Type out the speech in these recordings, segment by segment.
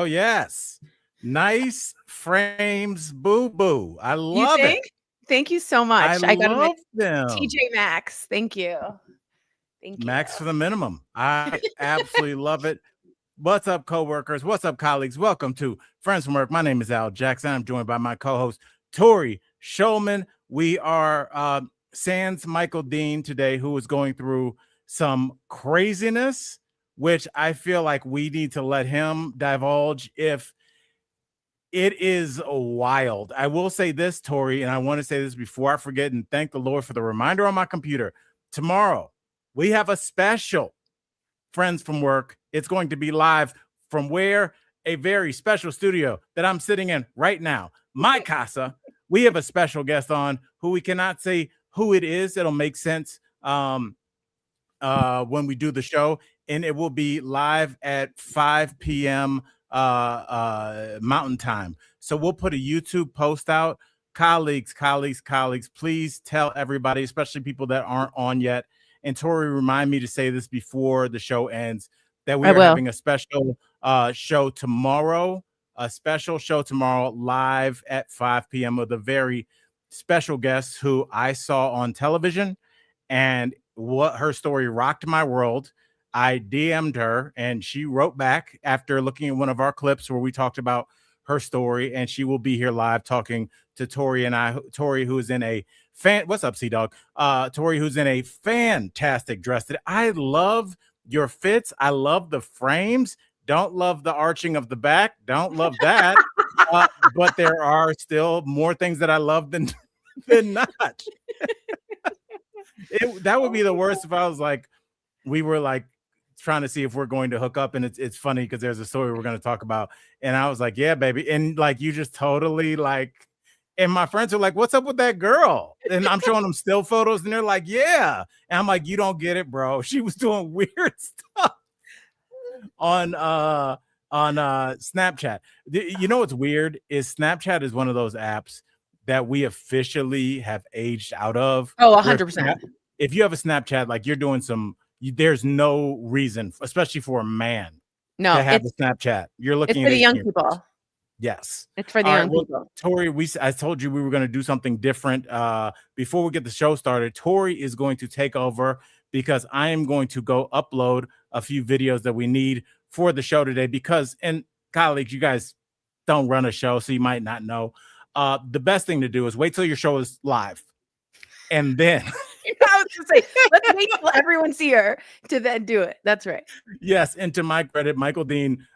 Oh, yes. Nice frames, boo-boo. I You love think? it. Thank you so much. I got them at love them. TJ Maxx. Thank you. Thank you. Max for the minimum. I absolutely love it. What's up, coworkers? What's up, colleagues? Welcome to Friends from Work. My name is Al Jackson. I'm joined by my co-host, Tori Shulman. We are sans Michael Dean today, who is going through some craziness, which I feel like we need to let him divulge if it is wild. I will say this, Tori, and I want to say this before I forget, and thank the Lord for the reminder on my computer. Tomorrow, we have a special Friends from Work. It's going to be live from where? A very special studio that I'm sitting in right now. My casa. We have a special guest on who we cannot say who it is. It'll make sense when we do the show, and it will be live at 5 p.m. Mountain Time. So we'll put a YouTube post out. Colleagues, please tell everybody, especially people that aren't on yet. And Tori, remind me to say this before the show ends, that we are having a special show tomorrow, live at 5 p.m. with a very special guest who I saw on television, and what her story rocked my world. I DM'd her and she wrote back after looking at one of our clips where we talked about her story, and she will be here live talking to Tori and I. Tori, who is in a what's up, C-Dog? Tori, who's in a fantastic dress today. I love your fits. I love the frames. Don't love the arching of the back. Don't love that. But there are still more things that I love than not. That would be the worst if I was like, we were like trying to see if we're going to hook up, and it's funny because there's a story we're going to talk about, and I was like, yeah, baby, and like you just totally like, and my friends are like, what's up with that girl? And I'm showing them still photos, and they're like, yeah, and I'm like, you don't get it, bro. She was doing weird stuff on Snapchat. You know what's weird is Snapchat is one of those apps that we officially have aged out of. Oh, 100%. If you have a Snapchat, like you're doing there's no reason, especially for a man, to have a Snapchat. You're looking it's for the young people. Yes. It's for the young people. Tori, I told you we were going to do something different. Before we get the show started, Tori is going to take over because I am going to go upload a few videos that we need for the show today because, and colleagues, you guys don't run a show, so you might not know. The best thing to do is wait till your show is live. And then I was to say, let's wait till everyone's here to then do it. That's right. Yes. And to my credit, Michael Dean,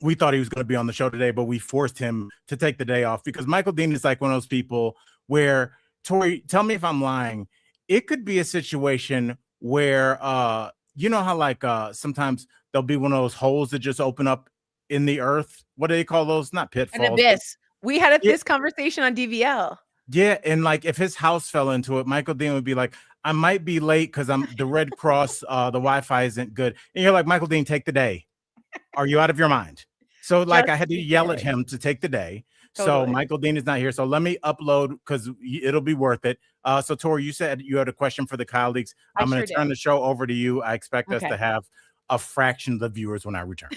we thought he was going to be on the show today, but we forced him to take the day off because Michael Dean is like one of those people where, Tori, tell me if I'm lying. It could be a situation where, you know how like sometimes there'll be one of those holes that just open up in the earth. What do they call those? Not pitfalls. An abyss. We had this conversation on DVL. Yeah, and like if his house fell into it, Michael Dean would be like, I might be late because I'm the Red Cross, the Wi-Fi isn't good. And you're like, Michael Dean, take the day. Are you out of your mind? So like I had to yell at him to take the day. Totally. So Michael Dean is not here. So let me upload because it'll be worth it. So Tori, you said you had a question for the colleagues. I'm going to turn the show over to you. I expect us to have a fraction of the viewers when I return.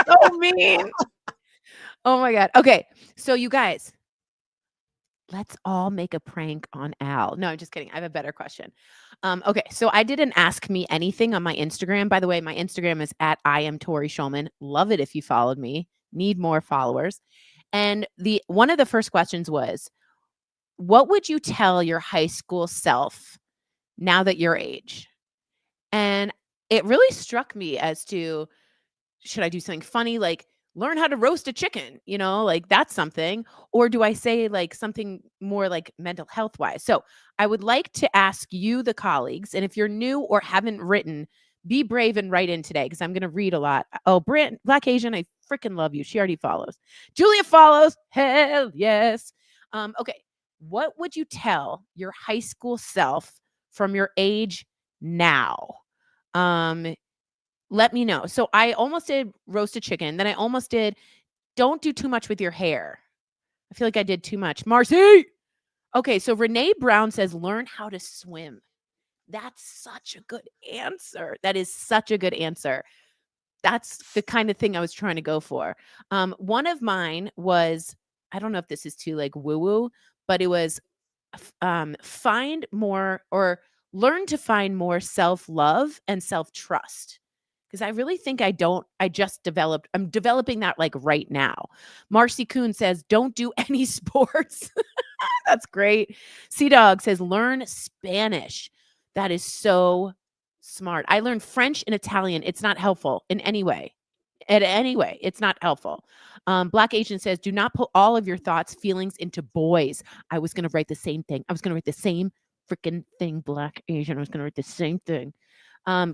So mean. Oh my God. Okay. So you guys, let's all make a prank on Al. No, I'm just kidding. I have a better question. Okay, so I did an Ask Me Anything on my Instagram. By the way, my Instagram is at I am Tori Shulman. Love it if you followed me. Need more followers. And one of the first questions was, what would you tell your high school self now that your age? And it really struck me as to, should I do something funny like learn how to roast a chicken, like that's something, or do I say like something more like mental health wise? So I would like to ask you, the colleagues, and if you're new or haven't written, be brave and write in today because I'm going to read a lot. Oh, Black Asian, I freaking love you. She already follows. Julia follows. Hell yes. Okay. What would you tell your high school self from your age now? Let me know. So I almost did roast a chicken. Then I almost did don't do too much with your hair. I feel like I did too much. Marcy. Okay. So Renee Brown says, learn how to swim. That's such a good answer. That is such a good answer. That's the kind of thing I was trying to go for. One of mine was, I don't know if this is too like woo-woo, but it was find more or learn to find more self-love and self-trust. Because I really think I'm developing that like right now. Marcy Kuhn says, don't do any sports. That's great. Sea Dog says, learn Spanish. That is so smart. I learned French and Italian. It's not helpful in any way. In any way, it's not helpful. Black Agent says, do not put all of your thoughts, feelings into boys. I was going to write the same thing. I was going to write the same freaking thing, Black Asian. I was going to write the same thing.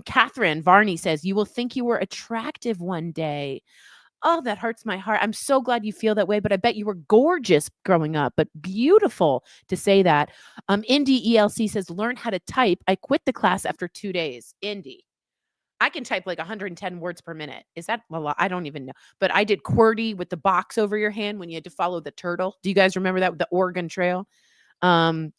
Catherine Varney says, you will think you were attractive one day. Oh, that hurts my heart. I'm so glad you feel that way, but I bet you were gorgeous growing up, but beautiful to say that. Indy ELC says, learn how to type. I quit the class after 2 days. Indy, I can type like 110 words per minute. Is that a lot? I don't even know. But I did QWERTY with the box over your hand when you had to follow the turtle. Do you guys remember that with the Oregon Trail? And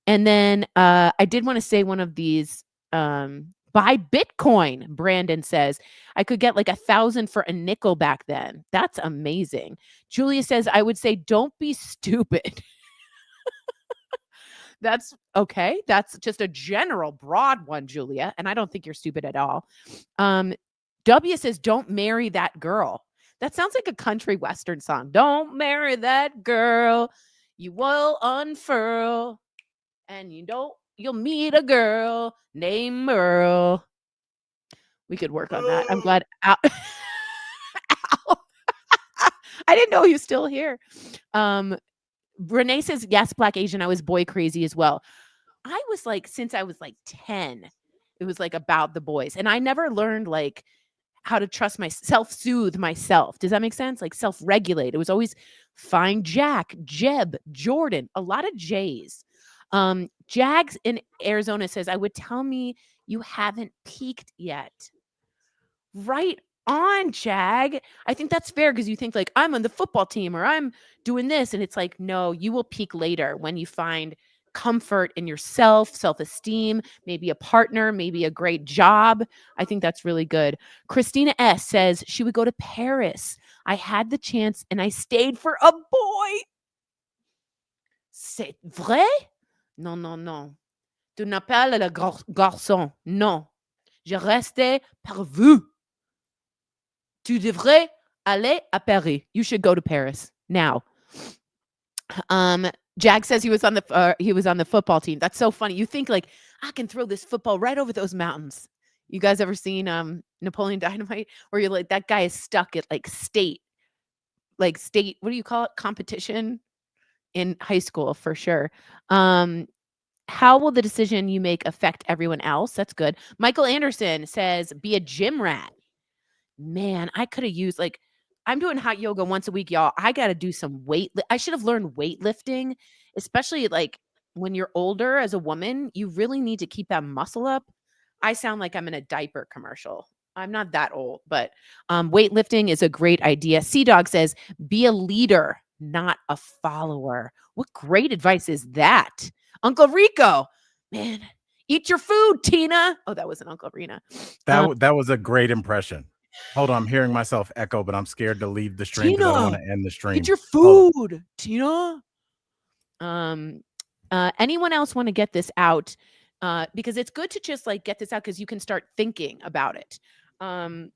then I did want to say one of these, buy Bitcoin, Brandon says. I could get like 1,000 for a nickel back then. That's amazing. Julia says, I would say, don't be stupid. That's okay. That's just a general broad one, Julia. And I don't think you're stupid at all. W says, don't marry that girl. That sounds like a country western song. Don't marry that girl. You will unfurl. And you'll meet a girl named Merle. We could work on that. I'm glad. Ow. I didn't know he was still here. Renee says, yes, Black Asian. I was boy crazy as well. I was like, since I was like 10, it was like about the boys. And I never learned like how to trust myself, soothe myself. Does that make sense? Like self-regulate. It was always find Jack, Jeb, Jordan, a lot of J's. Jags in Arizona says, I would tell me you haven't peaked yet. Right on, Jag. I think that's fair because you think like I'm on the football team or I'm doing this. And it's like, no, you will peak later when you find comfort in yourself, self-esteem, maybe a partner, maybe a great job. I think that's really good. Christina S says she would go to Paris. I had the chance and I stayed for a boy. C'est vrai? Non, non, non. Tu n'appelles le garçon. Non. Je restais par vous. Tu devrais aller à Paris. You should go to Paris now. Jag says he was on the football team. That's so funny. You think like, I can throw this football right over those mountains. You guys ever seen Napoleon Dynamite? Where you're like, that guy is stuck at like state, what do you call it? Competition in high school for sure. How will the decision you make affect everyone else? That's good. Michael Anderson says, be a gym rat. Man, I could have used like, I'm doing hot yoga once a week, y'all. I got to do some I should have learned weightlifting, especially like when you're older as a woman, you really need to keep that muscle up. I sound like I'm in a diaper commercial. I'm not that old, but weightlifting is a great idea. Sea Dog says, be a leader, not a follower. What great advice is that? Uncle Rico, man, eat your food, Tina. Oh, that wasn't Uncle Rena. That was a great impression. Hold on, I'm hearing myself echo, but I'm scared to leave the stream because I don't want to end the stream. Eat your food, Tina. Anyone else want to get this out? Because it's good to just like get this out because you can start thinking about it. I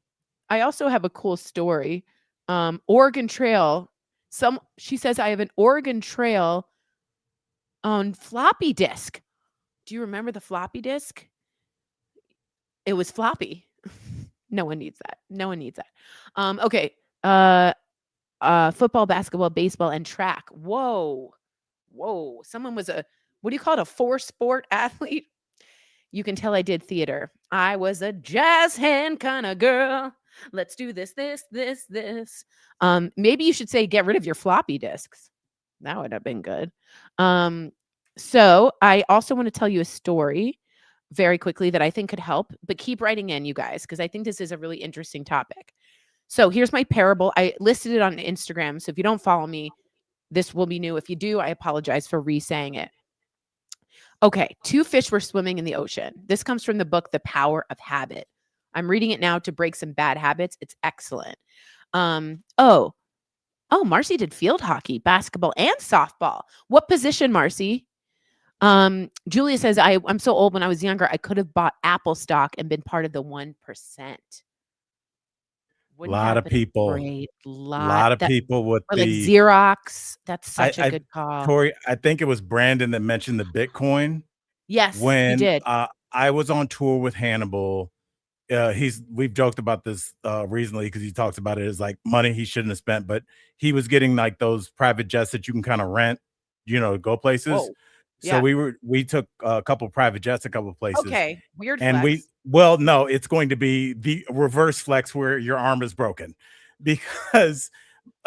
also have a cool story. Oregon Trail. She says I have an Oregon Trail on floppy disk. Do you remember the floppy disk? It was floppy. No one needs that. No one needs that. Okay. Football, basketball, baseball, and track. Whoa. Someone was what do you call it? A 4-sport athlete? You can tell I did theater. I was a jazz hand kind of girl. Let's do this. Maybe you should say, get rid of your floppy disks. That would have been good. So I also want to tell you a story very quickly that I think could help, but keep writing in, you guys, because I think this is a really interesting topic. So here's my parable. I listed it on Instagram. So if you don't follow me, this will be new. If you do, I apologize for re-saying it. Okay. 2 fish were swimming in the ocean. This comes from the book, The Power of Habit. I'm reading it now to break some bad habits. It's excellent. Oh, Marcy did field hockey, basketball, and softball. What position, Marcy? Julia says, I'm so old. When I was younger, I could have bought Apple stock and been part of the 1%. Wouldn't that Lot have of been people, great? lot of That, people with or like the Xerox. That's such a I good call. Tori, I think it was Brandon that mentioned the Bitcoin Yes, he when did. I was on tour with Hannibal. We've joked about this recently because he talks about it as like money he shouldn't have spent, but he was getting like those private jets that you can kind of rent, go places. Whoa. So Yeah. we took a couple private jets, a couple places, Okay. Weird and flex. no, it's going to be the reverse flex where your arm is broken because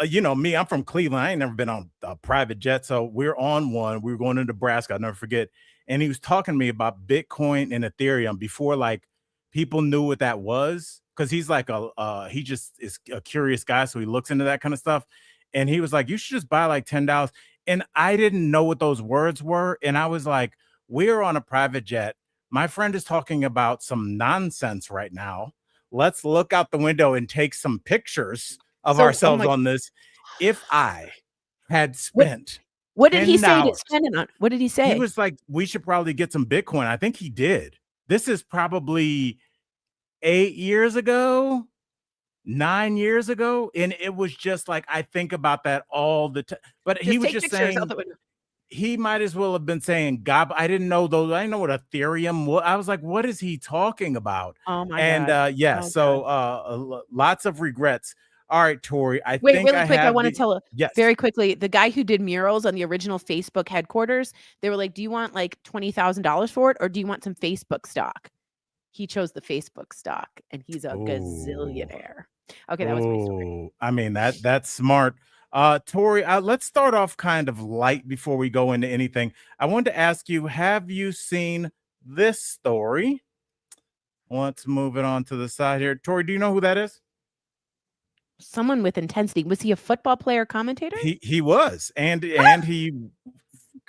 me, I'm from Cleveland. I ain't never been on a private jet. So we're on one. We were going to Nebraska. I'll never forget. And he was talking to me about Bitcoin and Ethereum before like people knew what that was. Cause he's like he just is a curious guy. So he looks into that kind of stuff. And he was like, you should just buy like $10. And I didn't know what those words were. And I was like, we're on a private jet. My friend is talking about some nonsense right now. Let's look out the window and take some pictures of ourselves on this. If I had spent what did he say to $10, spend it on? What did he say? he was like, we should probably get some Bitcoin. I think he did. This is probably 8 years ago, 9 years ago. And it was just like, I think about that all the time. But he was just saying, he might as well have been saying God. I didn't know those. I didn't know what Ethereum was. I was like, what is he talking about? Oh my God. And yeah, so lots of regrets. All right, Tori. Wait, really quick. I want to tell yes. very quickly. The guy who did murals on the original Facebook headquarters, they were like, do you want like $20,000 for it? Or do you want some Facebook stock? He chose the Facebook stock and he's a gazillionaire. Okay, that was my story. I mean, that's smart. Tori, let's start off kind of light before we go into anything. I wanted to ask you, have you seen this story? Let's move it on to the side here. Tori, do you know who that is? Someone with intensity. Was he a football player commentator? He was, and he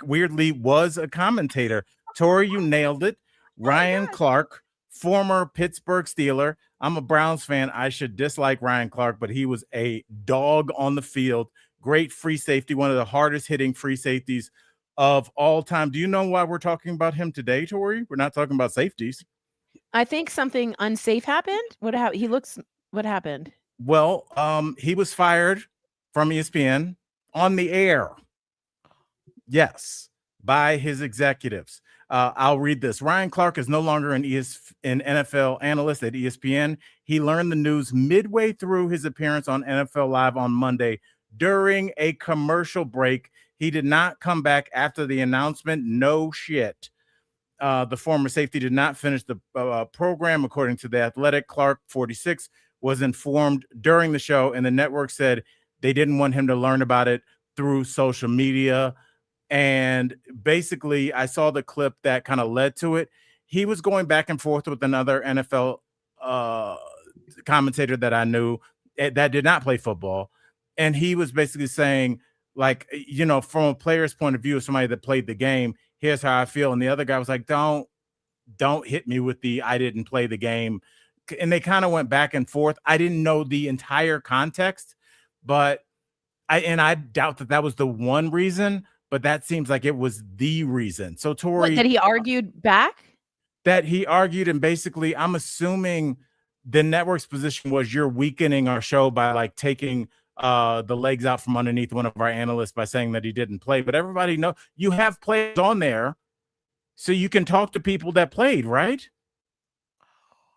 weirdly was a commentator. Tori, you nailed it. Ryan Clark, former Pittsburgh Steeler. I'm a Browns fan. I should dislike Ryan Clark, but he was a dog on the field. Great free safety, one of the hardest hitting free safeties of all time. Do you know why we're talking about him today, Tori? We're not talking about safeties. I think something unsafe happened. What happened? Well, he was fired from ESPN on the air. Yes, by his executives. I'll read this. Ryan Clark is no longer an NFL analyst at ESPN. He learned the news midway through his appearance on NFL Live on Monday during a commercial break. He did not come back after the announcement. No shit. The former safety did not finish the program. According to The Athletic, Clark, 46, was informed during the show, and the network said they didn't want him to learn about it through social media. And basically, I saw the clip that kind of led to it. He was going back and forth with another NFL commentator that I knew that did not play football. And he was basically saying, like, from a player's point of view, somebody that played the game, here's how I feel. And the other guy was like, don't hit me with the I didn't play the game. And they kind of went back and forth. I didn't know the entire context, but I doubt that was the one reason. But that seems like it was the reason. So Tori, that he argued back? That he argued, and basically, I'm assuming the network's position was you're weakening our show by like taking the legs out from underneath one of our analysts by saying that he didn't play. But everybody know you have players on there, so you can talk to people that played, right?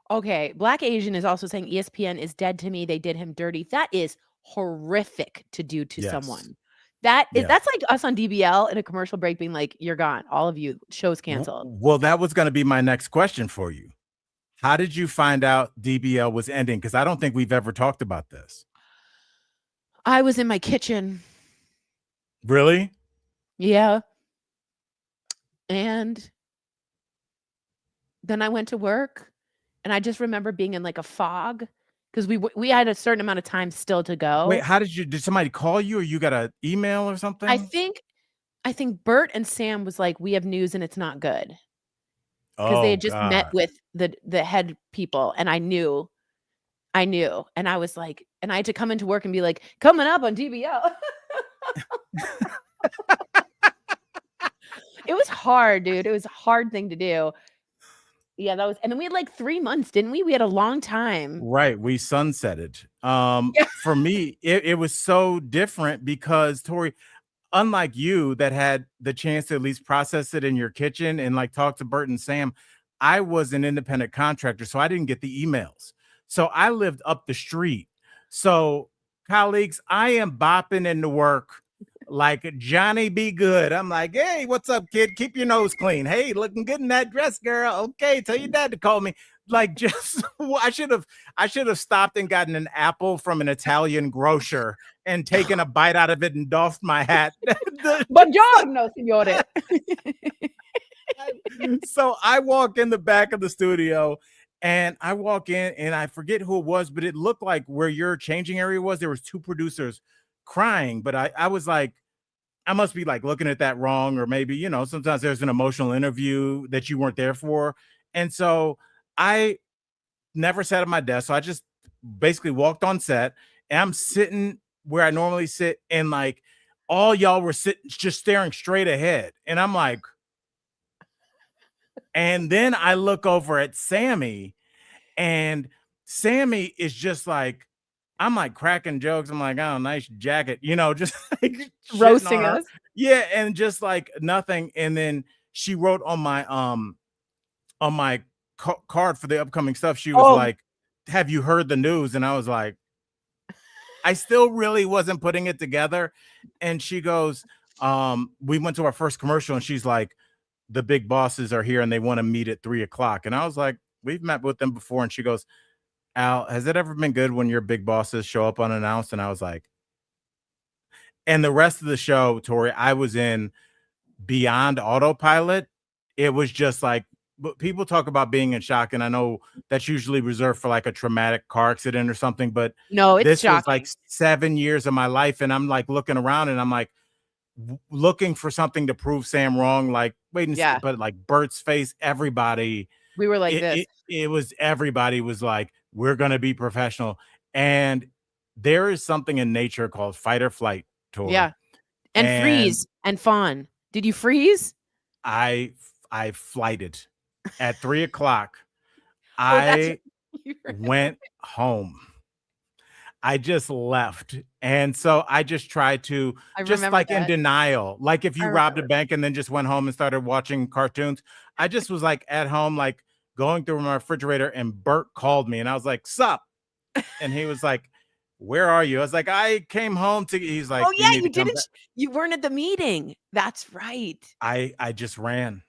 Okay, Black Asian is also saying ESPN is dead to me. They did him dirty. That is horrific to do to someone. That's like us on DBL in a commercial break being like, you're gone. All of you, show's canceled. Well, that was going to be my next question for you. How did you find out DBL was ending? Because I don't think we've ever talked about this. I was in my kitchen. Really? Yeah. And then I went to work, and I just remember being in like a fog. Because we had a certain amount of time still to go. Wait, did somebody call you, or you got an email or something? I think Bert and Sam was like, we have news and it's not good. because they Oh had just met God. with the head people, and I knew, and I was like, and I had to come into work and be like, coming up on DBL. It was hard, dude. It was a hard thing to do. Yeah, that was, and then we had like 3 months, didn't we? We had a long time. Right, we sunsetted. Yeah. For me, it was so different because Tori, unlike you that had the chance to at least process it in your kitchen and like talk to Bert and Sam, I was an independent contractor, so I didn't get the emails. So I lived up the street. So, colleagues, I am bopping into work like Johnny Be Good. I'm like, hey, what's up, kid? Keep your nose clean. Hey, looking good in that dress, girl. Okay, tell your dad to call me. Like, just I should have stopped and gotten an apple from an Italian grocer and taken a bite out of it and doffed my hat. Buongiorno, signore. So I walk in the back of the studio and I walk in and I forget who it was, but it looked like where your changing area was, there was two producers crying. But I was like, I must be like looking at that wrong, or maybe, sometimes there's an emotional interview that you weren't there for. And so I never sat at my desk. So I just basically walked on set and I'm sitting where I normally sit, and like all y'all were sitting just staring straight ahead. And I'm like, and then I look over at Sammy, and Sammy is just like, I'm like cracking jokes. I'm like, oh, nice jacket, just like shitting Roasting on her. us. Yeah, and just like nothing. And then she wrote on my card for the upcoming stuff. She was Oh, like, "Have you heard the news?" And I was like, I still really wasn't putting it together. And she goes, we went to our first commercial, and she's like, the big bosses are here and they want to meet at 3:00. And I was like, we've met with them before. And she goes, Al, has it ever been good when your big bosses show up unannounced? And I was like, and the rest of the show, Tori, I was in beyond autopilot. It was just like, but people talk about being in shock, and I know that's usually reserved for like a traumatic car accident or something, but no, it's this was like shocking. 7 years of my life. And I'm like looking around and I'm like, looking for something to prove Sam wrong, like wait and see, Yeah. but like Bert's face, everybody, We were like it, this. it was everybody was like, we're gonna be professional. And there is something in nature called fight or flight, Tori. Yeah. And And freeze and fawn. Did you freeze? I flighted at 3:00. Oh, that's I went home. I just left. And so I just tried to, I just remember like in that. denial, like if I you robbed a remember. bank and then just went home and started watching cartoons. I just was like at home, like going through my refrigerator, and Bert called me and I was like, sup? And he was like, where are you? I was like, I came home to, he's like, Oh, you yeah, need to you come didn't back. you weren't at the meeting. That's right. I just ran.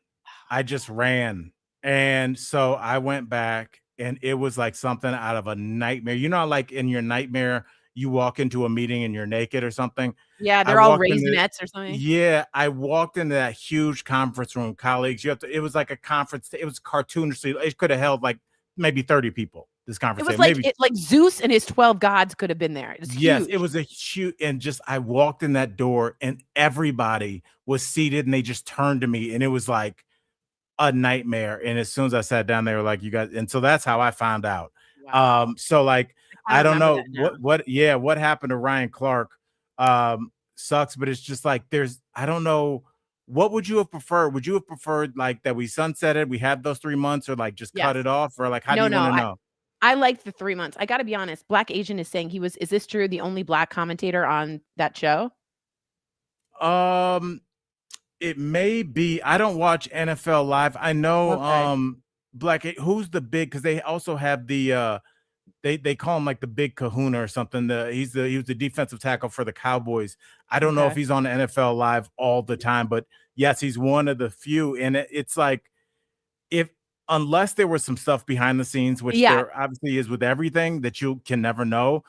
I just ran. And so I went back, and it was like something out of a nightmare. Like in your nightmare, you walk into a meeting and you're naked or something. Yeah, I they're all walked into Raisinets or something. Yeah, I walked into that huge conference room, colleagues. It was like a conference. It was cartoonishly. It could have held like maybe 30 people. This It conference was table, maybe. like Zeus and his 12 gods could have been there. It's Yes, huge. it was a huge, and just I walked in that door and everybody was seated and they just turned to me, and it was like a nightmare. And as soon as I sat down, they were like, you guys, and so that's how I found out. Wow. So like I I don't remember know that now. what happened to Ryan Clark. Sucks, but it's just like I don't know. What would you have preferred? Would you have preferred like that we sunsetted, we had those 3 months, or like just cut Yes. it off, or like how do No, you want no, to know? I liked the 3 months. I gotta be honest, Black Asian is saying is this true, the only Black commentator on that show? Um, it may be. I don't watch NFL Live. I know Okay. who's the big, because they also have the they call him like the big kahuna or something. He was the defensive tackle for the Cowboys. I don't know if Okay. he's on the NFL Live all the time, but yes, he's one of the few. And it's like, if unless there was some stuff behind the scenes, which Yeah. there obviously is with everything that you can never know,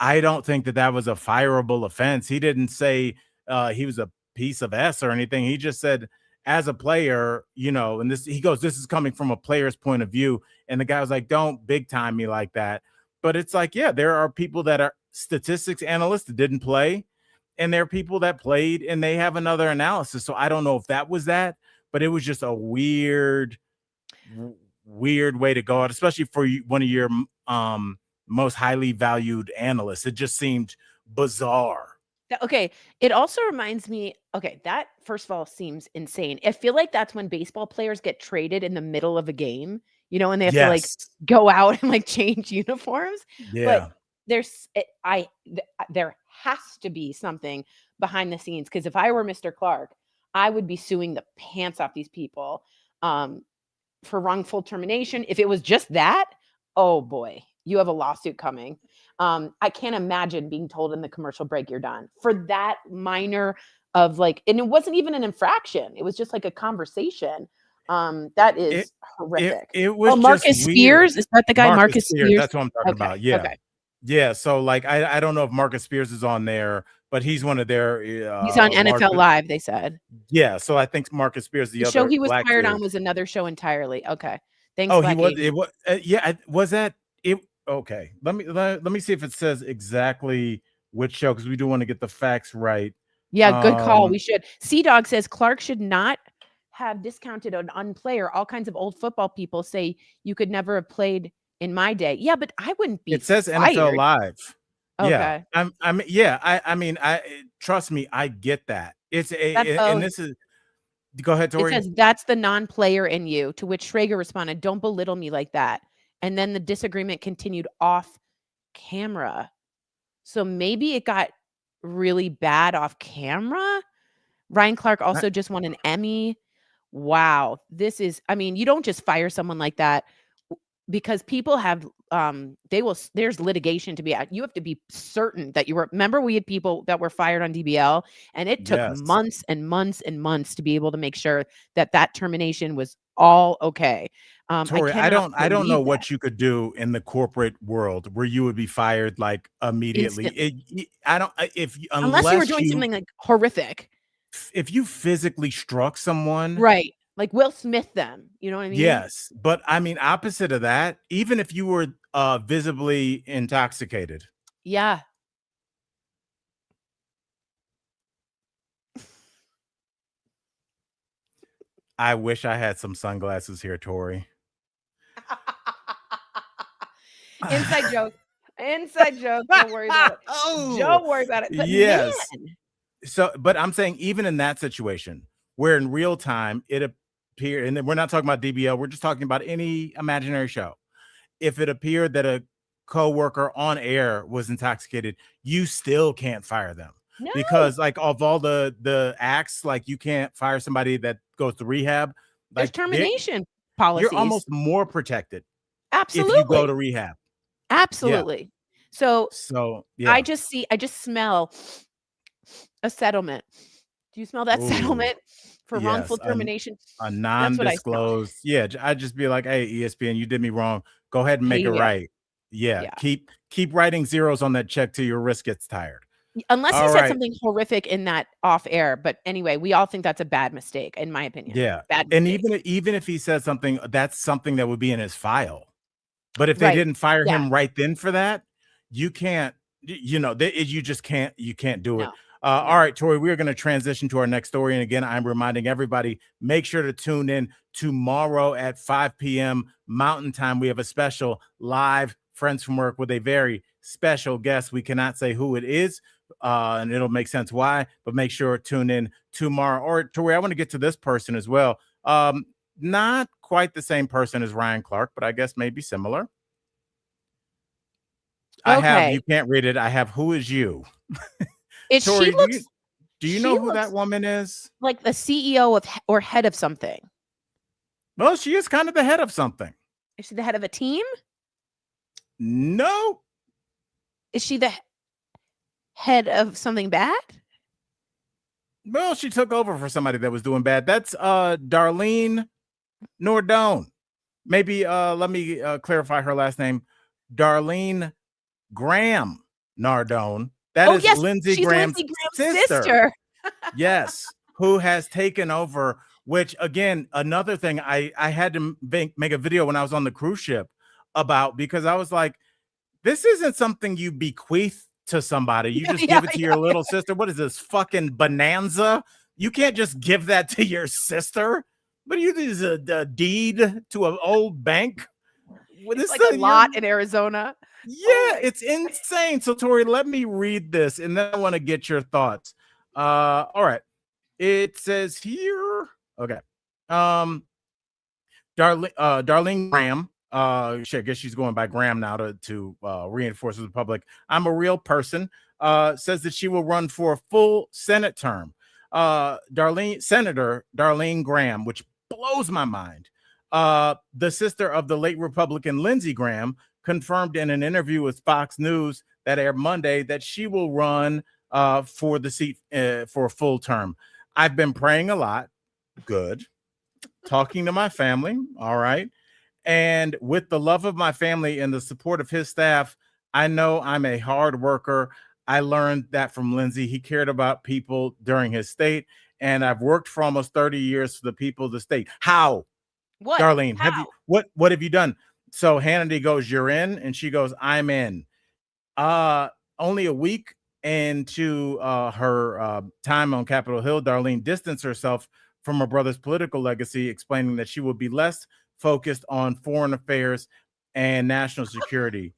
I don't think that was a fireable offense. He didn't say he was a piece of S or anything. He just said, as a player, and he goes, this is coming from a player's point of view. And the guy was like, don't big time me like that. But it's like, yeah, there are people that are statistics analysts that didn't play, and there are people that played and they have another analysis. So I don't know if that was that, but it was just a weird weird way to go out, especially for one of your most highly valued analysts. It just seemed bizarre. Okay, it also reminds me, okay, that first of all seems insane. I feel like that's when baseball players get traded in the middle of a game, and they have to like Yes. go out and like change uniforms. But Yeah. there has to be something behind the scenes, because if I were Mr. Clark, I would be suing the pants off these people for wrongful termination. If it was just that, oh boy, you have a lawsuit coming. I can't imagine being told in the commercial break you're done for that minor of like, and it wasn't even an infraction. It was just like a conversation. That is horrific. It was Marcus just Spears. weird. Is that the guy? Marcus Spears. That's what I'm talking about. Yeah. Okay. Yeah. So like, I don't know if Marcus Spears is on there, but he's one of their. He's on NFL Live, they said. Yeah. So I think Marcus Spears, the other show he was black hired dude. on was another show entirely. Okay. Thanks. Oh, he was. It was. Yeah. Was that it? Okay. Let me see if it says exactly which show, because we do want to get the facts right. Yeah. Good call. We should. C-Dog says Clark should not have discounted an unplayer. All kinds of old football people say you could never have played in my day. Yeah, but I wouldn't be. It says fired. NFL Live. Okay. Yeah. I mean, trust me, I get that. And this is. Go ahead, Tori. It says that's the non-player in you, to which Schrager responded, "Don't belittle me like that." And then the disagreement continued off camera. So maybe it got really bad off camera. Ryan Clark also just won an Emmy. Wow. This is, I mean, you don't just fire someone like that, because people have, there's litigation to be at. You have to be certain that remember we had people that were fired on DBL, and it took months and months and months to be able to make sure that termination was all okay. Tori, I don't know what you could do in the corporate world where you would be fired like immediately. Unless you were doing something like horrific. If you physically struck someone, right? Like Will Smith them, you know what I mean? Yes, but I mean, opposite of that, even if you were visibly intoxicated. Yeah. I wish I had some sunglasses here, Tori. Inside joke. Inside joke. Don't worry about it. Don't worry about it. But yes. Man. So, but I'm saying even in that situation where in real time it appeared, and we're not talking about DBL, we're just talking about any imaginary show. If it appeared that a coworker on air was intoxicated, you still can't fire them. No. Because like of all the acts, like you can't fire somebody that goes to rehab. There's like termination policies. You're almost more protected. Absolutely. If you go to rehab. Absolutely. Yeah. So yeah. I just smell a settlement. Do you smell that settlement for wrongful termination? A non-disclosed. Yeah, I'd just be like, hey, ESPN, you did me wrong. Go ahead and make it right. Yeah. Keep writing zeros on that check till your wrist gets tired. Unless he said something horrific in that off air. But anyway, we all think that's a bad mistake, in my opinion. Yeah. Bad mistake. And even if he said something, that's something that would be in his file. But if they didn't fire him right then for that, you can't, you just can't, do it. No. All right, Tori, we're going to transition to our next story. And again, I'm reminding everybody, make sure to tune in tomorrow at 5 p.m. Mountain Time. We have a special live Friends from Work with a very special guest. We cannot say who it is, and it'll make sense why, but make sure to tune in tomorrow. Or Tori, I want to get to this person as well. Not quite the same person as Ryan Clark, but I guess maybe similar. Okay. You can't read it. I have Who Is You? Tori, do you know who that woman is? Like the CEO of or head of something. Well, she is kind of the head of something. Is she the head of a team? No. Is she the head of something bad? Well, she took over for somebody that was doing bad. That's Darlene Nordone. Maybe let me clarify her last name. Darlene Graham Nardone. That is Lindsey Graham's sister. Yes, who has taken over, which again, another thing I had to make a video when I was on the cruise ship about, because I was like, this isn't something you bequeath to somebody. You just give it to your little sister. What is this, fucking bonanza? You can't just give that to your sister. But you think it's a deed to an old bank? What It's is like a that? lot in Arizona. Oh Yeah, my. it's insane. So Tori, let me read this, and then I want to get your thoughts. All right. It says here. Okay. Um, Darlene Graham. I guess she's going by Graham now to reinforce to the public. I'm a real person. Says that she will run for a full Senate term. Senator Darlene Graham, which blows my mind. The sister of the late Republican Lindsey Graham confirmed in an interview with Fox News that aired Monday that she will run for the seat for a full term. I've been praying a lot. Good. Talking to my family. All right. And with the love of my family and the support of his staff, I know I'm a hard worker. I learned that from Lindsey. He cared about people during his state, and I've worked for almost 30 years for the people of the state. How, What? Darlene? Have you How? what have you done? So Hannity goes, "You're in," and she goes, "I'm in." Only a week into her time on Capitol Hill, Darlene distanced herself from her brother's political legacy, explaining that she will be less focused on foreign affairs and national security.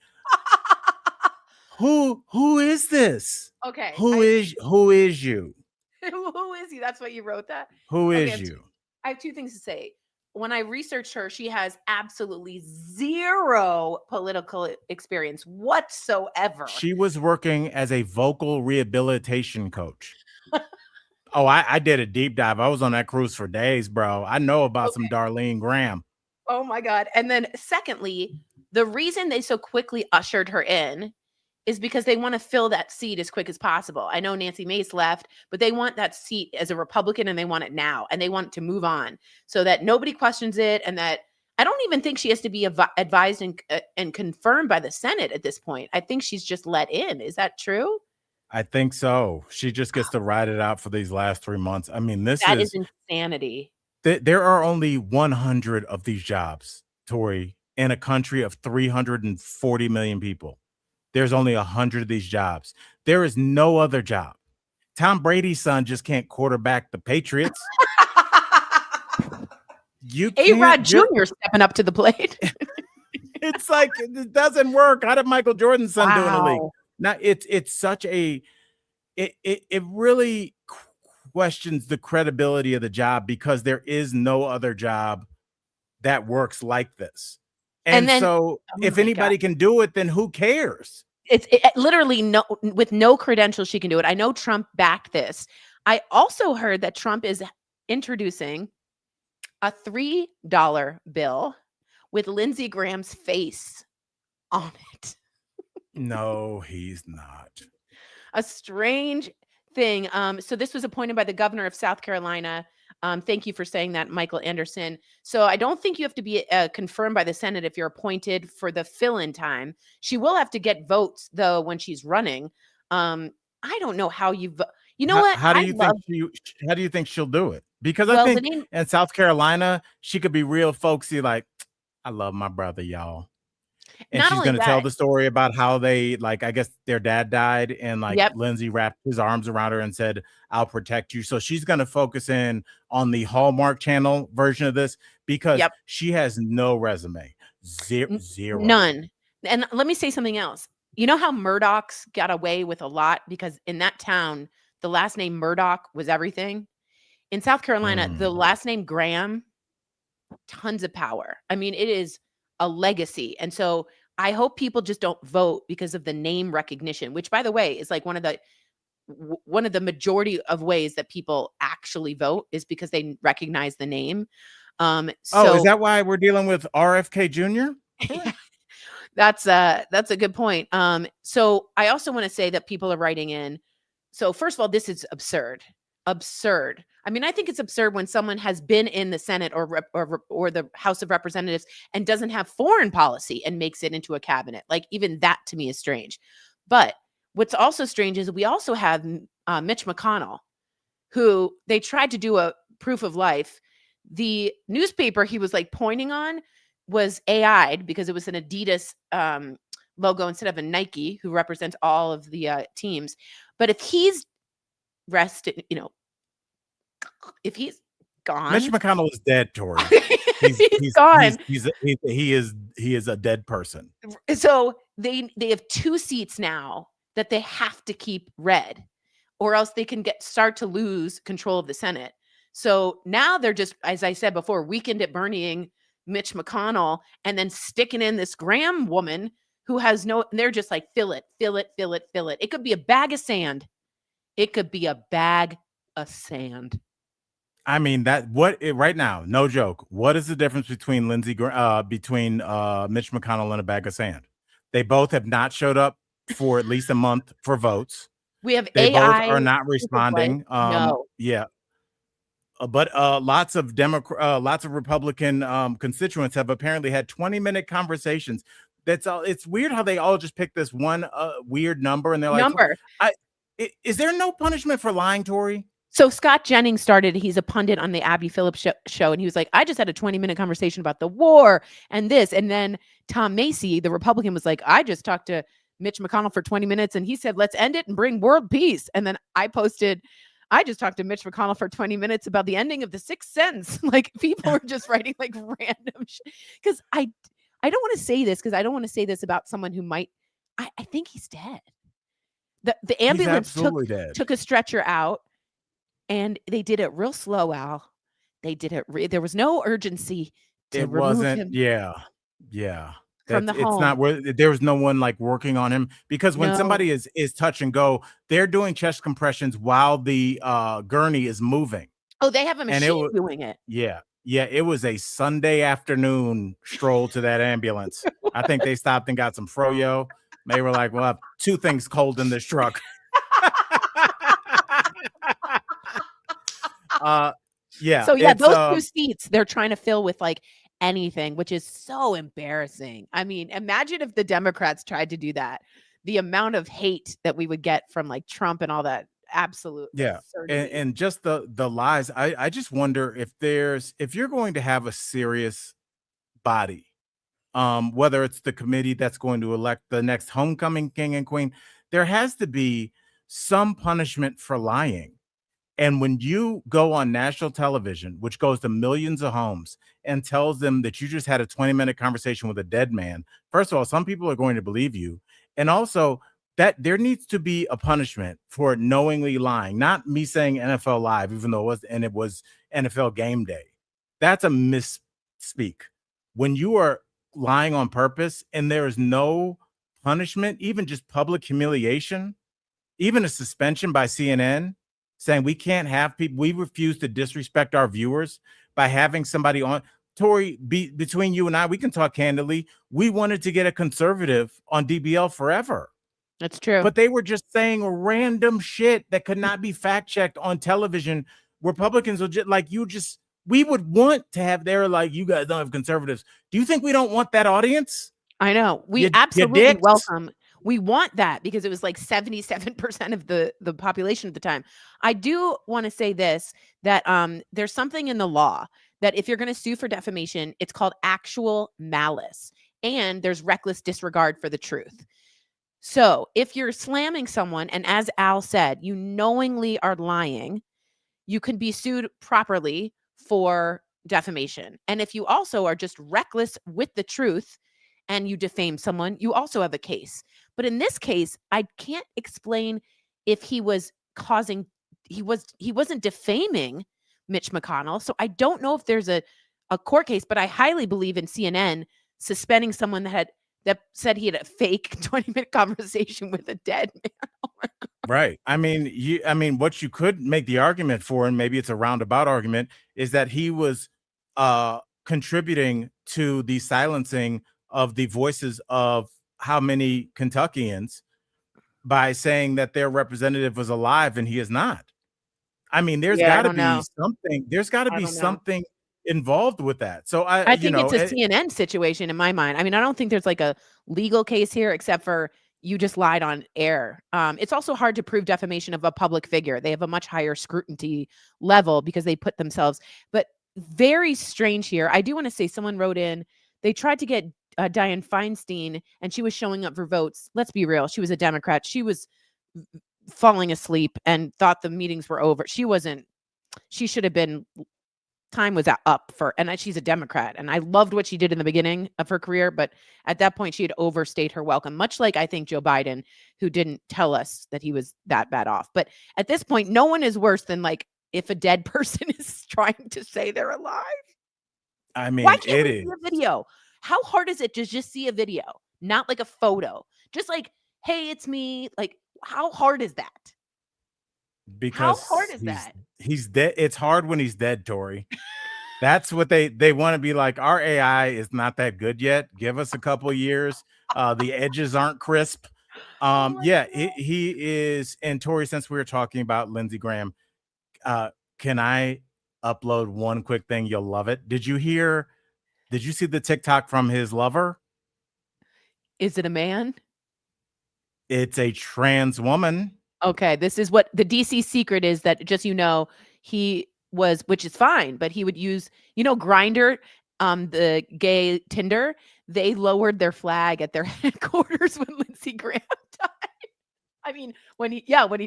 Who is this? Okay. Who is you? Who is he? That's what you wrote that? Who Okay, is you? I have two things to say. When I researched her, she has absolutely zero political experience whatsoever. She was working as a vocal rehabilitation coach. Oh, I did a deep dive. I was on that cruise for days, bro. I know about some Darlene Graham. Oh my God. And then secondly, the reason they so quickly ushered her in is because they want to fill that seat as quick as possible. I know Nancy Mace left, but they want that seat as a Republican and they want it now and they want it to move on so that nobody questions it. And that I don't even think she has to be advised and confirmed by the Senate at this point. I think she's just let in. Is that true? I think so. She just gets to ride it out for these last 3 months. I mean, That is insanity. There are only 100 of these jobs, Tori, in a country of 340 million people. There's only 100 of these jobs. There is no other job. Tom Brady's son just can't quarterback the Patriots. You A-Rod can't Jr. stepping up to the plate. It's like it doesn't work. How did Michael Jordan's son do in the league? Wow. Now it's such a it really questions the credibility of the job because there is no other job that works like this. And And then so oh if my anybody God. can do it, then who cares? It's literally no with no credentials she can do it. I know Trump backed this. I also heard that Trump is introducing a $3 bill with Lindsey Graham's face on it. No, he's not. A strange thing. So this was appointed by the governor of South Carolina. Thank you for saying that, Michael Anderson. So I don't think you have to be confirmed by the Senate if you're appointed for the fill-in time. She will have to get votes though when she's running. I don't know how you vote. You know what? How do I you love. think she'll do it? Because I Well, the think name. in South Carolina, she could be real folksy, like, I love my brother, y'all. And Not she's only gonna tell that. the story about how they like, I guess their dad died, and like Yep. Lindsey wrapped his arms around her and said, I'll protect you. So she's gonna focus in on the Hallmark Channel version of this because Yep. she has no resume. Zero. None. And let me say something else. You know how Murdoch's got away with a lot because in that town, the last name Murdoch was everything. In South Carolina, the last name Graham, tons of power. I mean, it is a legacy. And so I hope people just don't vote because of the name recognition, which by the way is like one of the majority of ways that people actually vote is because they recognize the name. Oh, is So that why we're dealing with RFK Jr.? that's a good point. So I also want to say that people are writing in. So first of all, this is absurd. Absurd. I mean, I think it's absurd when someone has been in the Senate or the House of Representatives and doesn't have foreign policy and makes it into a cabinet. Like even that to me is strange. But what's also strange is we also have Mitch McConnell, who they tried to do a proof of life. The newspaper he was like pointing on was AI'd because it was an Adidas logo instead of a Nike, who represents all of the teams. But if he's rested, if he's gone. Mitch McConnell is dead, Tori. He's gone. He is a dead person. So they have 2 seats now that they have to keep red, or else they can start to lose control of the Senate. So now they're just, as I said before, weekend at Bernieing Mitch McConnell and then sticking in this Graham woman who has no, they're just like, fill it, fill it, fill it, fill it. It could be a bag of sand. It could be a bag of sand. I mean, right now, no joke. What is the difference between Mitch McConnell and a bag of sand? They both have not showed up for at least a month for votes. We have They both AI are not responding. No. Yeah. But lots of Republican constituents have apparently had 20-minute conversations. It's weird how they all just pick this one weird number and they're like, is there no punishment for lying, Tori? So Scott Jennings he's a pundit on the Abby Phillips show, and he was like, I just had a 20-minute conversation about the war and this. And then Tom Macy, the Republican, was like, I just talked to Mitch McConnell for 20 minutes and he said, let's end it and bring world peace. And then I posted, I just talked to Mitch McConnell for 20 minutes about the ending of The Sixth Sense. Like, people were just writing like random shit. Because I don't want to say this, because I don't want to say this about someone who might, I think he's dead. The ambulance took a stretcher out. And they did it real slow, Al. They did it. There was no urgency to remove him. Yeah. From the home. It's not where there was no one like working on him, because when somebody is touch and go, they're doing chest compressions while the gurney is moving. Oh, they have a machine doing it. Yeah. It was a Sunday afternoon stroll to that ambulance. I think they stopped and got some froyo. They were like, "We'll have 2 things cold in this truck." Yeah. So yeah, those 2 seats they're trying to fill with like anything, which is so embarrassing. I mean, imagine if the Democrats tried to do that. The amount of hate that we would get from like Trump and all that. Absolute. Yeah. And just the lies. I just wonder if you're going to have a serious body, whether it's the committee that's going to elect the next homecoming king and queen, there has to be some punishment for lying. And when you go on national television, which goes to millions of homes, and tells them that you just had a 20-minute conversation with a dead man, first of all, some people are going to believe you. And also that there needs to be a punishment for knowingly lying, not me saying NFL Live, even though it was NFL Game Day. That's a misspeak. When you are lying on purpose and there is no punishment, even just public humiliation, even a suspension by CNN, saying we can't have people, we refuse to disrespect our viewers by having somebody on. Tori, between you and I, we can talk candidly. We wanted to get a conservative on DBL forever. That's true. But they were just saying random shit that could not be fact checked on television. Republicans will we would want to have like, you guys don't have conservatives. Do you think we don't want that audience? I know. We absolutely welcome. We want that, because it was like 77% of the population at the time. I do want to say this, that there's something in the law that if you're going to sue for defamation, it's called actual malice, and there's reckless disregard for the truth. So if you're slamming someone, and as Al said, you knowingly are lying, you can be sued properly for defamation. And if you also are just reckless with the truth and you defame someone, you also have a case. But in this case, I can't explain if he wasn't defaming Mitch McConnell. So I don't know if there's a court case, but I highly believe in CNN suspending someone that said he had a fake 20-minute conversation with a dead man. Oh my God. Right. I mean, what you could make the argument for, and maybe it's a roundabout argument, is that he was contributing to the silencing of the voices of how many Kentuckians by saying that their representative was alive and he is not. I mean, there's got to be something. There's got to be something involved with that. So I think it's a CNN situation in my mind. I mean, I don't think there's like a legal case here, except for you just lied on air. It's also hard to prove defamation of a public figure. They have a much higher scrutiny level because they put themselves. But very strange here. I do want to say, someone wrote in, they tried to get Dianne Feinstein, and she was showing up for votes. Let's be real. She was a Democrat. She was falling asleep and thought the meetings were over. She should have been time was up for, and she's a Democrat, and I loved what she did in the beginning of her career, but at that point she had overstayed her welcome, much like I think Joe Biden, who didn't tell us that he was that bad off. But at this point, no one is worse than like if a dead person is trying to say they're alive. I mean, Why can't it we is. see a video? How hard is it to just see a video, not like a photo? Just like, hey, it's me. Like, how hard is that? How hard Because is that? he's dead. It's hard when he's dead, Tori. That's what they want to be like. Our AI is not that good yet. Give us a couple years. The edges aren't crisp. Yeah, he is. And Tori, since we were talking about Lindsey Graham, can I upload one quick thing? You'll love it. Did you see the TikTok from his lover? Is it a man? It's a trans woman. Okay, this is what the DC secret is, that just, he was, which is fine, but he would use, Grindr, the gay Tinder, they lowered their flag at their headquarters when Lindsey Graham died. I mean, when he died.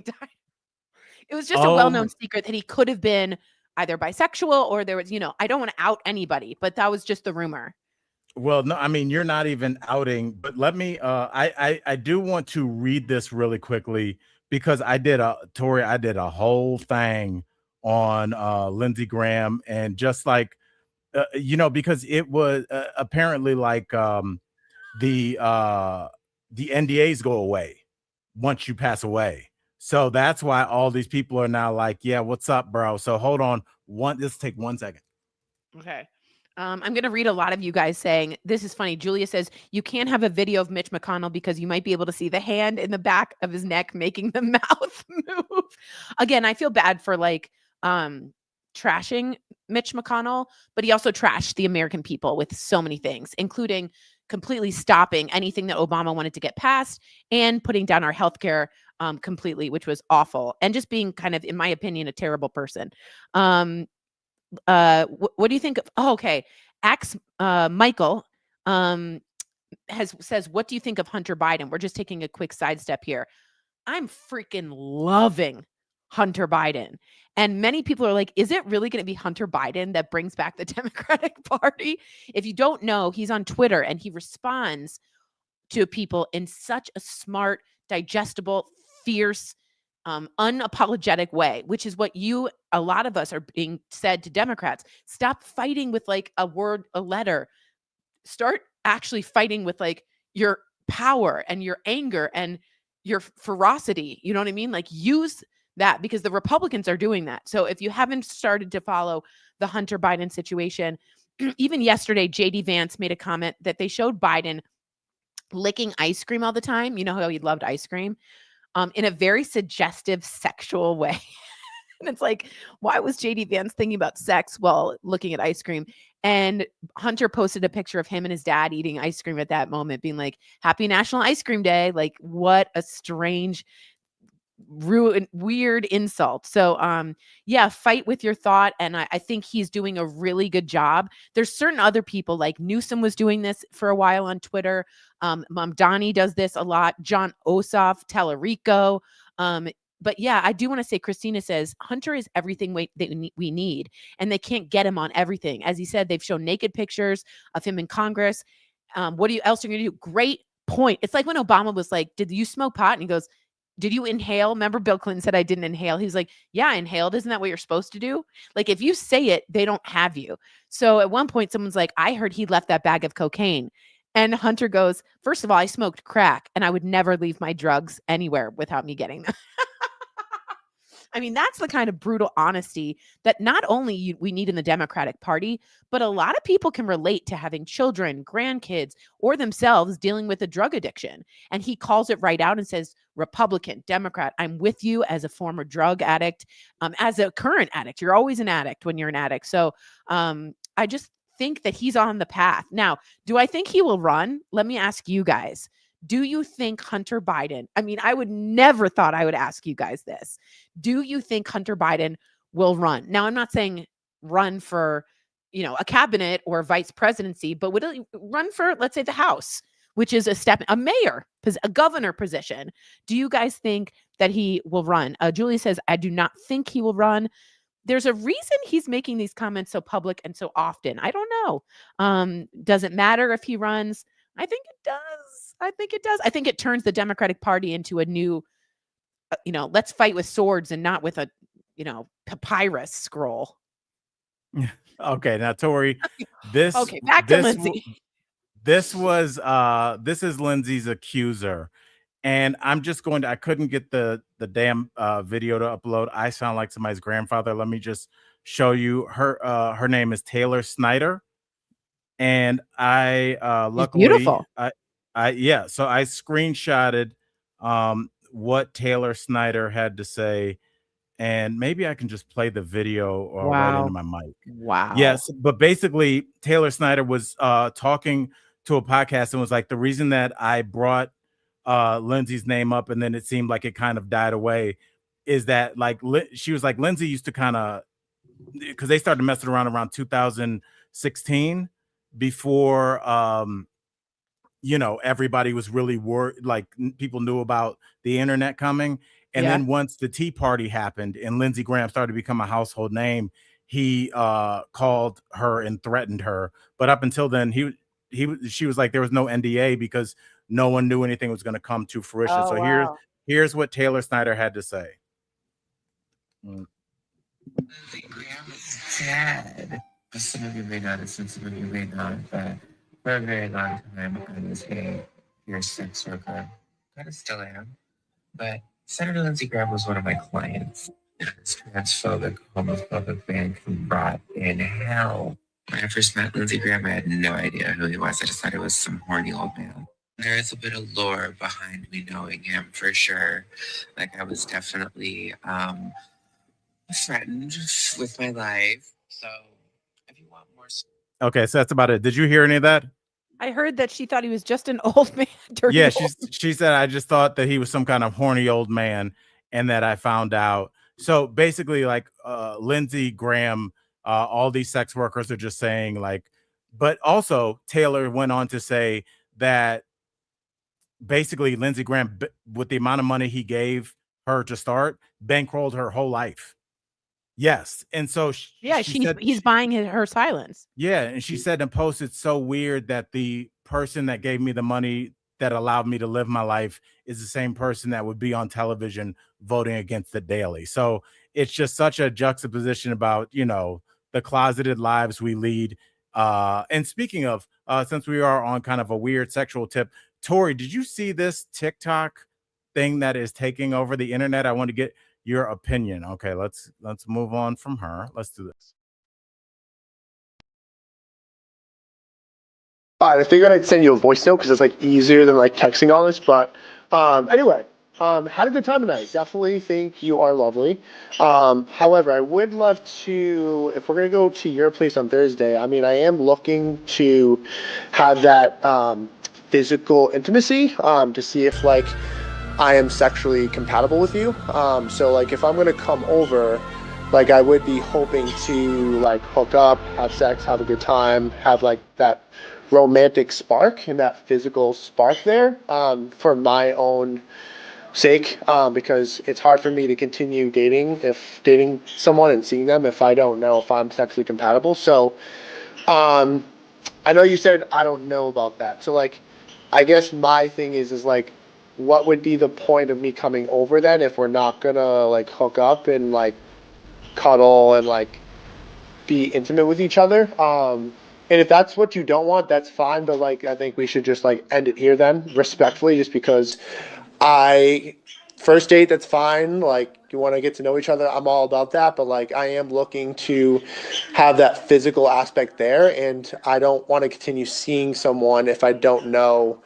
It was just a well-known secret that he could have been either bisexual or there was, I don't want to out anybody, but that was just the rumor. Well, no, I mean, you're not even outing, but let me, I do want to read this really quickly because I did a whole thing on Lindsey Graham, and just like, because it was apparently like the NDAs go away once you pass away. So that's why all these people are now like, yeah, what's up, bro? So hold on, let's take 1 second. Okay. I'm going to read a lot of you guys saying, this is funny. Julia says, you can't have a video of Mitch McConnell because you might be able to see the hand in the back of his neck making the mouth move. Again, I feel bad for like trashing Mitch McConnell, but he also trashed the American people with so many things, including completely stopping anything that Obama wanted to get passed and putting down our healthcare completely, which was awful. And just being kind of, in my opinion, a terrible person. What do you think of, okay, Michael says, what do you think of Hunter Biden? We're just taking a quick sidestep here. I'm freaking loving Hunter Biden. And many people are like, is it really going to be Hunter Biden that brings back the Democratic Party? If you don't know, he's on Twitter and he responds to people in such a smart, digestible, fierce, unapologetic way, which is what a lot of us are being said to Democrats. Stop fighting with like a word, a letter. Start actually fighting with like your power and your anger and your ferocity. You know what I mean? Like use that, because the Republicans are doing that. So if you haven't started to follow the Hunter Biden situation, even yesterday, JD Vance made a comment that they showed Biden licking ice cream all the time. You know how he loved ice cream? In a very suggestive sexual way. And it's like, why was JD Vance thinking about sex while looking at ice cream? And Hunter posted a picture of him and his dad eating ice cream at that moment, being like, Happy National Ice Cream Day. Like, what a strange, weird insult. So yeah, fight with your thought. And I think he's doing a really good job. There's certain other people, like Newsom was doing this for a while on Twitter. Donnie does this a lot. John Ossoff, Tellerico. But yeah, I do want to say, Christina says Hunter is everything we need, and they can't get him on everything. As he said, they've shown naked pictures of him in Congress. What else are you going to do? Great point. It's like when Obama was like, did you smoke pot? And he goes, did you inhale? Remember Bill Clinton said, I didn't inhale. He was like, yeah, I inhaled. Isn't that what you're supposed to do? Like, if you say it, they don't have you. So at one point, someone's like, I heard he left that bag of cocaine. And Hunter goes, first of all, I smoked crack and I would never leave my drugs anywhere without me getting them. I mean, that's the kind of brutal honesty that not only we need in the Democratic Party, but a lot of people can relate to having children, grandkids, or themselves dealing with a drug addiction. And he calls it right out and says, Republican, Democrat, I'm with you as a former drug addict, as a current addict. You're always an addict when you're an addict. So I just think that he's on the path. Now, do I think he will run? Let me ask you guys. Do you think Hunter Biden, I mean, I would never thought I would ask you guys this. Do you think Hunter Biden will run? Now, I'm not saying run for, a cabinet or vice presidency, but would he run for, let's say, the House, which is a mayor, a governor position? Do you guys think that he will run? Julie says, I do not think he will run. there's a reason he's making these comments so public and so often. I don't know. Does it matter if he runs? I think it does. I think it does. I think it turns the Democratic Party into a new, let's fight with swords and not with a, papyrus scroll. Okay, now Tori, this Okay, back to this Lindsay. this was this is Lindsay's accuser. And I'm just going to, I couldn't get the damn video to upload. I sound like somebody's grandfather. Let me just show you her name is Taylor Snyder. And I luckily Beautiful. yeah, so I screenshotted what Taylor Snyder had to say, and maybe I can just play the video right into my mic. Wow. Yes, but basically Taylor Snyder was talking to a podcast and was like, the reason that I brought Lindsay's name up and then it seemed like it kind of died away is that like she was like, Lindsay used to kind of, because they started messing around 2016 before everybody was really worried, like people knew about the internet coming. And then once the Tea Party happened and Lindsey Graham started to become a household name, he called her and threatened her. But up until then, she was like, there was no NDA because no one knew anything was going to come to fruition. Oh, so wow. here's what Taylor Snyder had to say. Lindsey Graham is dead. Some of you may not, and some of you may not, but for a very long time, I was a fierce sex worker. Kind of still am. But Senator Lindsey Graham was one of my clients. This transphobic, homophobic man who brought in hell. When I first met Lindsey Graham, I had no idea who he was. I just thought he was some horny old man. There is a bit of lore behind me knowing him for sure. Like, I was definitely threatened with my life. So if you want more. Okay, so that's about it. Did you hear any of that? I heard that she thought he was just an old man. Yeah, she said, I just thought that he was some kind of horny old man, and that I found out. So basically, like Lindsey Graham, all these sex workers are just saying like, but also Taylor went on to say that basically Lindsey Graham, with the amount of money he gave her to start, bankrolled her whole life. Yes. And so he's buying her silence. Yeah. And she said in post, it's so weird that the person that gave me the money that allowed me to live my life is the same person that would be on television voting against the Daily. So it's just such a juxtaposition about, the closeted lives we lead. And speaking of, since we are on kind of a weird sexual tip, Tori, did you see this TikTok thing that is taking over the internet? I want to get your opinion. Okay, let's move on from her. Let's do this. I figured I'd send you a voice note because it's like easier than like texting all this. But anyway, had a good time tonight. Definitely think you are lovely. However, I would love to, if we're gonna go to your place on Thursday, I mean, I am looking to have that physical intimacy to see if like I am sexually compatible with you. So like if I'm gonna come over, like I would be hoping to like hook up, have sex, have a good time, have like that romantic spark and that physical spark there for my own sake, because it's hard for me to continue dating someone and seeing them if I don't know if I'm sexually compatible. So I know you said I don't know about that. So like I guess my thing is like, what would be the point of me coming over then if we're not gonna like hook up and like cuddle and like be intimate with each other? And if that's what you don't want, that's fine. But like, I think we should just like end it here then, respectfully, just because first date, that's fine. Like, you want to get to know each other, I'm all about that. But like, I am looking to have that physical aspect there, and I don't want to continue seeing someone if I don't know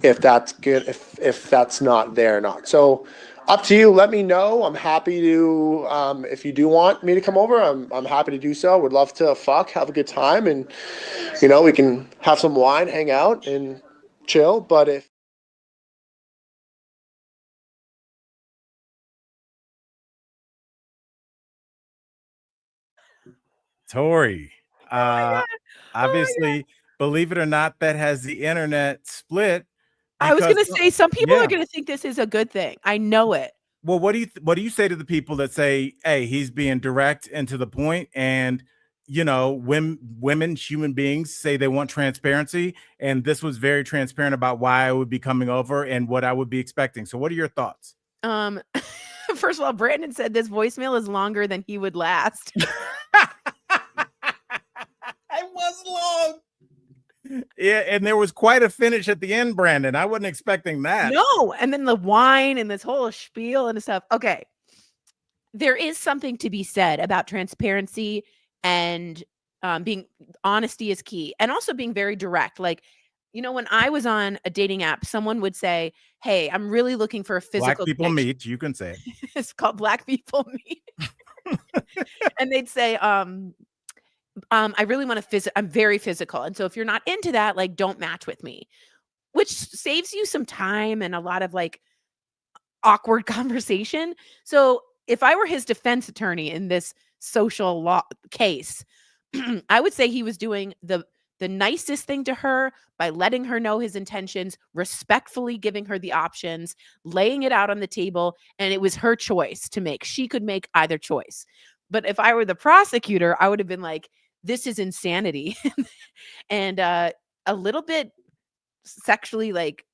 if that's good, if that's not there or not. So up to you. Let me know. I'm happy to, if you do want me to come over, I'm happy to do so. Would love to have a good time, and we can have some wine, hang out, and chill. But if Tori, obviously, believe it or not, that has the internet split. I was gonna say some people are gonna think this is a good thing. I know it. Well, what do you say to the people that say, "Hey, he's being direct and to the point," and women, human beings say they want transparency, and this was very transparent about why I would be coming over and what I would be expecting. So, what are your thoughts? First of all, Brandon said this voicemail is longer than he would last. It was long. Yeah, and there was quite a finish at the end, Brandon. I wasn't expecting that. No, and then the wine and this whole spiel and stuff. Okay. There is something to be said about transparency and being honesty is key, and also being very direct. Like, when I was on a dating app, someone would say, "Hey, I'm really looking for a physical Black people connection." meet, you can say it. It's called Black People Meet. And they'd say, I really want to I'm very physical. And so if you're not into that, like, don't match with me, which saves you some time and a lot of like awkward conversation. So if I were his defense attorney in this social law case, I would say he was doing the nicest thing to her by letting her know his intentions, respectfully giving her the options, laying it out on the table, and it was her choice to make. She could make either choice. But if I were the prosecutor, I would have been like, this is insanity. And a little bit sexually, like,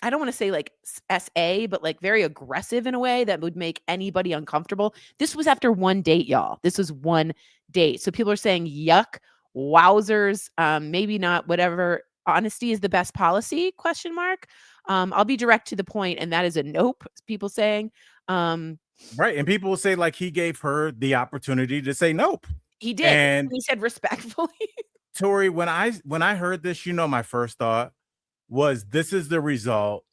I don't want to say like SA, but like very aggressive in a way that would make anybody uncomfortable. This was after one date, y'all. This was one date. So people are saying, yuck, wowzers, maybe not, whatever. Honesty is the best policy, ? I'll be direct to the point, and that is a nope, people saying. Right. And people will say, like, he gave her the opportunity to say nope. He did. And he said respectfully. Tori, when I heard this, my first thought was, this is the result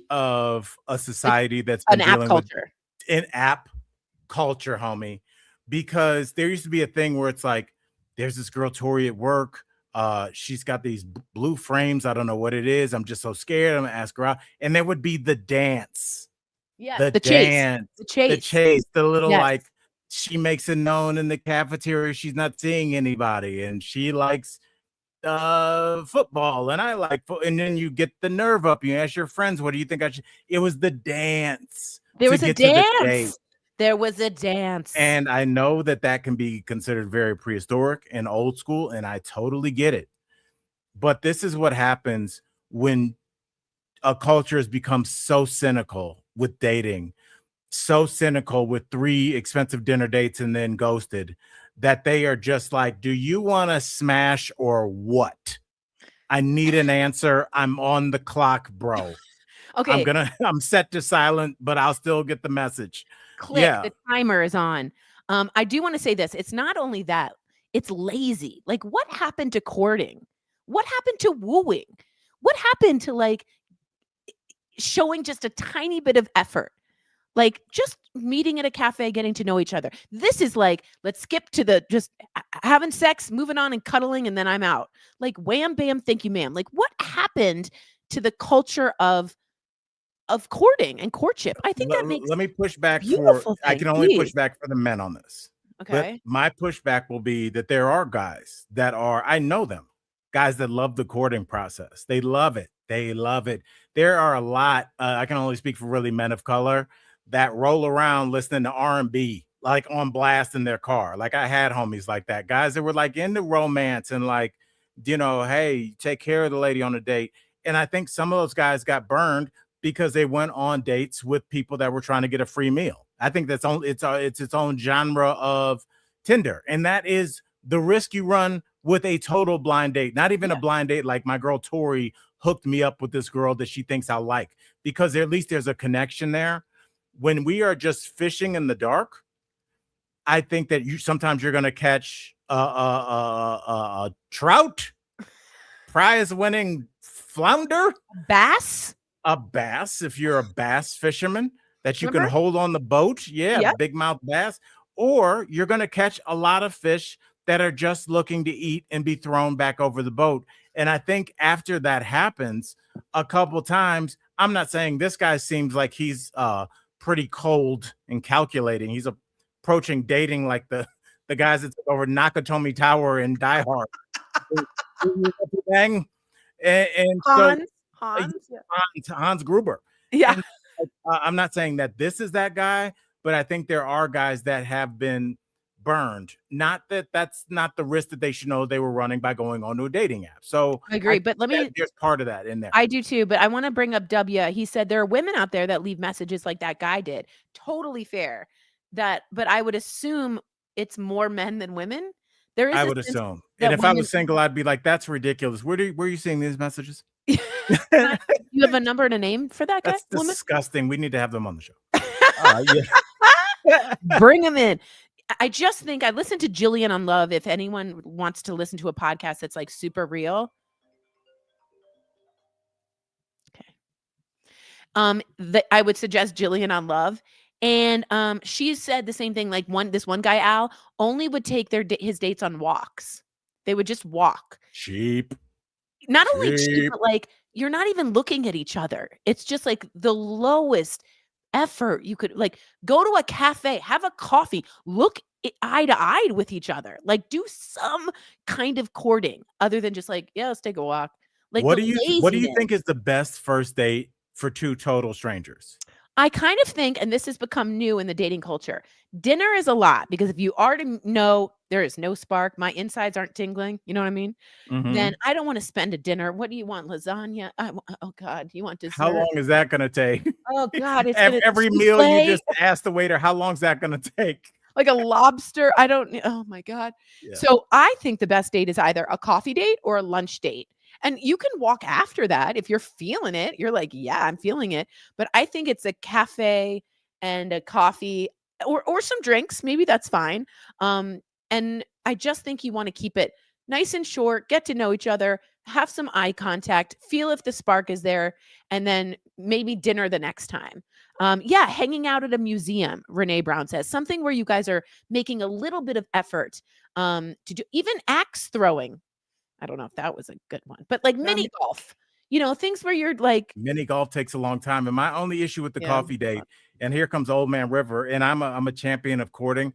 of a society that's been An app dealing culture. with an app culture, homie. Because there used to be a thing where it's like, there's this girl, Tori, at work. She's got these blue frames. I don't know what it is. I'm just so scared. I'm gonna ask her out. And there would be the dance. Yeah. The dance. The chase. The little, Yes. like, she makes it known in the cafeteria she's not seeing anybody, and she likes football, and I like and then you get the nerve up. You ask your friends, what do you think I should? It was the dance. There was to a get to the dance. date. There was a dance. And I know that can be considered very prehistoric and old school, and I totally get it. But this is what happens when a culture has become so cynical with dating, so cynical with 3 expensive dinner dates and then ghosted, that they are just like, do you want to smash or what? I need an answer. I'm on the clock, bro. Okay. I'm set to silent, but I'll still get the message. Click. Yeah. The timer is on. I do want to say this. It's not only that, it's lazy. Like, what happened to courting? What happened to wooing? What happened to like showing just a tiny bit of effort? Like, just meeting at a cafe, getting to know each other. This is like, let's skip to the just having sex, moving on and cuddling, and then I'm out. Like, wham, bam, thank you, ma'am. Like, what happened to the culture of courting and courtship? I think that makes let me push back beautiful I thing, can only push please. back for the men on this. Okay. My pushback will be that there are guys that are, I know them, guys that love the courting process. They love it. They love it. There are a lot, I can only speak for really men of color, that roll around listening to R&B, like on blast in their car. Like, I had homies like that, guys that were like into romance and like, hey, take care of the lady on a date. And I think some of those guys got burned because they went on dates with people that were trying to get a free meal. I think it's its own genre of Tinder. And that is the risk you run with a total blind date, not even a blind date. Like, my girl Tori hooked me up with this girl that she thinks I like, because at least there's a connection there. When we are just fishing in the dark, I think that sometimes you're going to catch a trout, prize winning flounder, Bass. A bass, if you're a bass fisherman that you can hold on the boat. Yeah. Big mouth bass. Or you're going to catch a lot of fish that are just looking to eat and be thrown back over the boat. And I think after that happens a couple times, I'm not saying this guy seems like he's pretty cold and calculating. He's approaching dating like the guys that took over Nakatomi Tower and Die Hard. and Hans. Hans Gruber. Yeah. I'm not saying that this is that guy, but I think there are guys that have been burned. Not that that's not the risk that they should know they were running by going onto a dating app. So I agree, but there's part of that in there. I do too, but I want to bring up W. He said there are women out there that leave messages like that guy did. Totally fair. But I would assume it's more men than women. There is I a would sense assume. that And if I women- was single, I'd be like, that's ridiculous. Where are you seeing these messages? You have a number and a name for that guy? That's Woman? disgusting. We need to have them on the show. Bring him in. I just think I listened to Jillian on Love. If anyone wants to listen to a podcast that's like super real. Okay. I would suggest Jillian on Love. And she said the same thing. Like this one guy, Al, only would take his dates on walks. They would just walk. Cheap. Not only cheap, but like you're not even looking at each other. It's just like the lowest effort you could, like, go to a cafe, have a coffee, look eye to eye with each other, like do some kind of courting other than just like, yeah, let's take a walk. Like, what do you think is the best first date for two total strangers? I kind of think, and this has become new in the dating culture, dinner is a lot, because if you already know there is no spark, my insides aren't tingling, you know what I mean? Then I don't want to spend a dinner. What do you want? Lasagna? Oh God, you want dessert? How long is that going to take? Oh God, it's every meal you just ask the waiter, how long is that going to take? Like a lobster. Oh my God. Yeah. So I think the best date is either a coffee date or a lunch date. And you can walk after that if you're feeling it. You're like, yeah, I'm feeling it. But I think it's a cafe and a coffee or some drinks. Maybe that's fine. And I just think you want to keep it nice and short, get to know each other, have some eye contact, feel if the spark is there, and then maybe dinner the next time. Hanging out at a museum, Renee Brown says, something where you guys are making a little bit of effort to do, even axe throwing. I don't know if that was a good one, but like mini golf, things where you're like. Mini golf takes a long time. And my only issue with the coffee date, and here comes Old Man River, and I'm a champion of courting.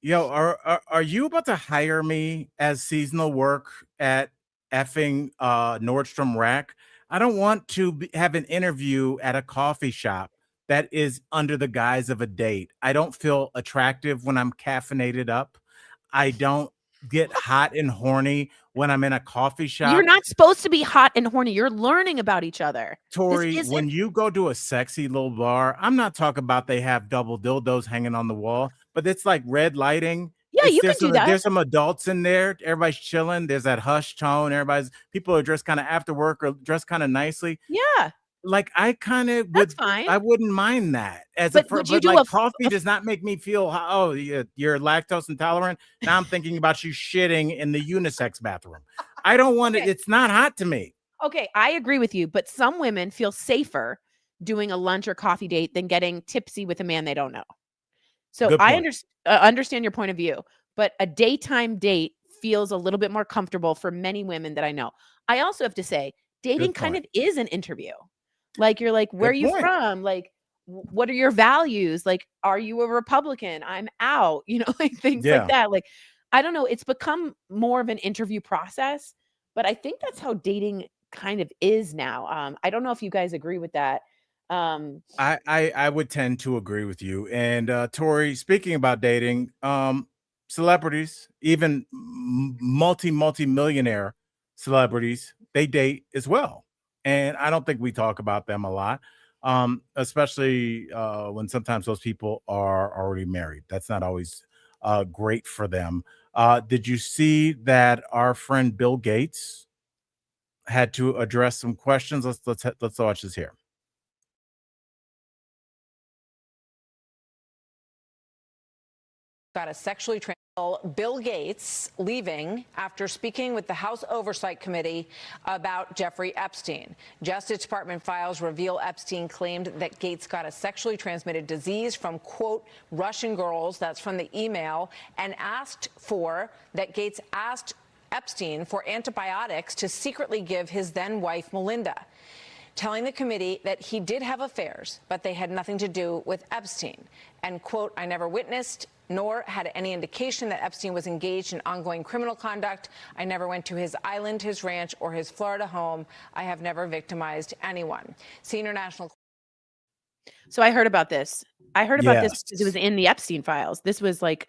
Yo, are you about to hire me as seasonal work at effing Nordstrom Rack? I don't want to have an interview at a coffee shop that is under the guise of a date. I don't feel attractive when I'm caffeinated up. I don't get hot and horny when I'm in a coffee shop. You're not supposed to be hot and horny. You're learning about each other. Tori, when you go to a sexy little bar, I'm not talking about they have double dildos hanging on the wall, but it's like red lighting. Yeah, you can do that. There's some adults in there. Everybody's chilling. There's that hush tone. People are dressed kind of after work or dressed kind of nicely. Yeah. Like I kind of would. That's fine. I wouldn't mind that. Coffee does not make me feel. Oh, you're lactose intolerant. Now I'm thinking about you shitting in the unisex bathroom. I don't want it. It's not hot to me. Okay, I agree with you, but some women feel safer doing a lunch or coffee date than getting tipsy with a man they don't know. So I understand your point of view, but a daytime date feels a little bit more comfortable for many women that I know. I also have to say, dating kind of is an interview. Like, you're like, where are you from? Like, what are your values? Like, are you a Republican? I'm out, like things like that. Like, I don't know. It's become more of an interview process, but I think that's how dating kind of is now. I don't know if you guys agree with that. I would tend to agree with you. And Tori, speaking about dating, celebrities, even multi-millionaire celebrities, they date as well. And I don't think we talk about them a lot, especially when sometimes those people are already married. That's not always great for them. Did you see that our friend Bill Gates had to address some questions? Let's watch this here. Got a sexually Bill Gates leaving after speaking with the House Oversight Committee about Jeffrey Epstein. Justice Department files reveal Epstein claimed that Gates got a sexually transmitted disease from, quote, Russian girls. That's from the email, and Gates asked Epstein for antibiotics to secretly give his then wife, Melinda, telling the committee that he did have affairs, but they had nothing to do with Epstein. And, quote, I never witnessed nor had any indication that Epstein was engaged in ongoing criminal conduct. I never went to his island, his ranch, or his Florida home. I have never victimized anyone. Senior national. So I heard about this. I heard about this because it was Yes. in the Epstein files. This was like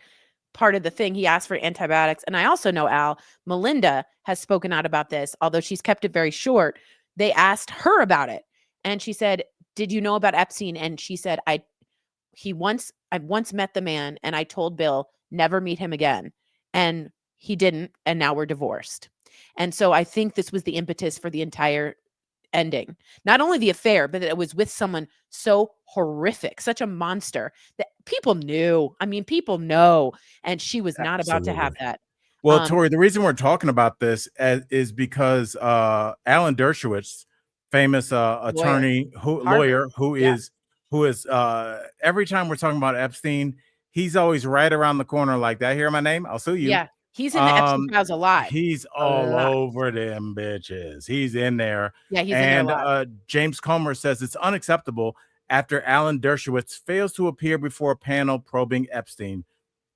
part of the thing. He asked for antibiotics. And I also know, Al, Melinda has spoken out about this, although she's kept it very short. They asked her about it. And she said, "Did you know about Epstein?" And she said, I once met the man and I told Bill, never meet him again. And he didn't. And now we're divorced. And so I think this was the impetus for the entire ending. Not only the affair, but that it was with someone so horrific, such a monster that people knew. I mean, people know. And she was not about to have Absolutely. that. Well, Tori, the reason we're talking about this is because Alan Dershowitz, famous attorney, lawyer, who Yeah. is every time we're talking about Epstein, he's always right around the corner like that. Hear my name? I'll sue you. Yeah. He's in the Epstein files a lot. He's A all lot. over them bitches. He's in there. Yeah, he's in there a And lot. James Comer says it's unacceptable after Alan Dershowitz fails to appear before a panel probing Epstein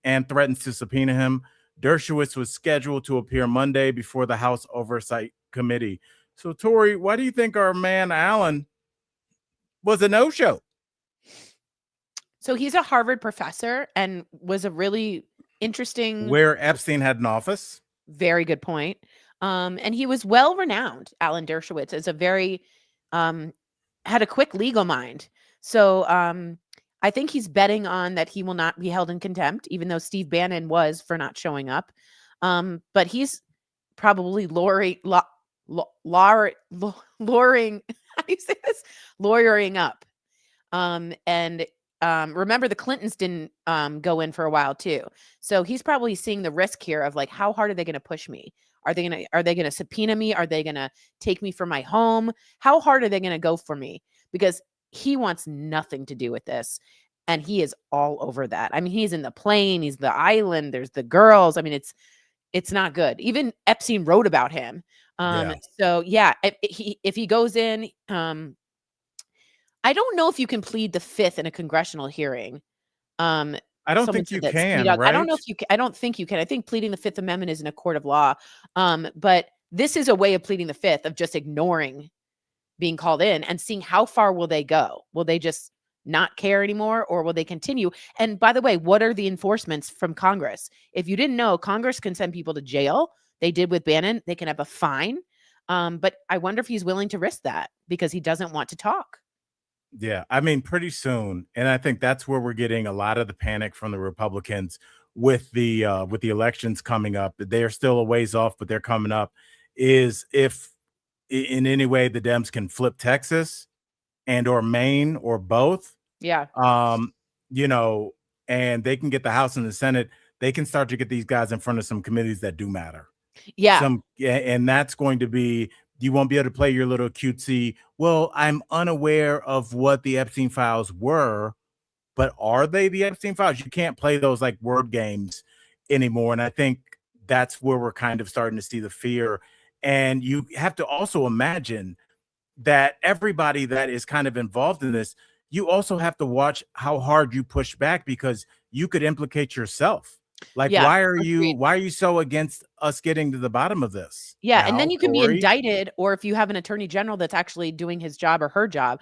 and threatens to subpoena him. Dershowitz was scheduled to appear Monday before the House Oversight Committee. So, Tori, why do you think our man Alan was a no-show? So he's a Harvard professor and was a really interesting, Where Epstein had an office. very good point. And he was well renowned, Alan Dershowitz, as a very had a quick legal mind. So I think he's betting on that he will not be held in contempt, even though Steve Bannon was for not showing up. But he's probably luring, how do you say this? Lawyering up. And remember, the Clintons didn't go in for a while too. So he's probably seeing the risk here of like, how hard are they going to push me? Are they going to subpoena me? Are they going to take me from my home? How hard are they going to go for me? Because he wants nothing to do with this. And he is all over that. I mean, he's in the plane, he's the island, there's the girls. I mean, it's not good. Even Epstein wrote about him. So yeah, if he goes in, I don't know if you can plead the fifth in a congressional hearing. I don't think you can, right? I don't know if you can. I don't think you can. I think pleading the Fifth Amendment is in a court of law. But this is a way of pleading the fifth, of just ignoring being called in and seeing how far will they go. Will they just not care anymore, or will they continue? And by the way, what are the enforcements from Congress? If you didn't know, Congress can send people to jail. They did with Bannon. They can have a fine. But I wonder if he's willing to risk that because he doesn't want to talk. Yeah, I mean, pretty soon, and I think that's where we're getting a lot of the panic from the Republicans with the elections coming up. They are still a ways off, but they're coming up. Is if in any way the Dems can flip Texas and or Maine or both, Yeah. you know, and they can get the House and the Senate, they can start to get these guys in front of some committees that do matter. Yeah. And that's going to be, you won't be able to play your little cutesy, well, I'm unaware of what the Epstein files were, but are they the Epstein files? You can't play those like word games anymore. And I think that's where we're kind of starting to see the fear. And you have to also imagine that everybody that is kind of involved in this, you also have to watch how hard you push back, because you could implicate yourself. Like, Yeah, why are you so against us getting to the bottom of this? Yeah, and then you can be Tori? indicted, or if you have an attorney general that's actually doing his job or her job.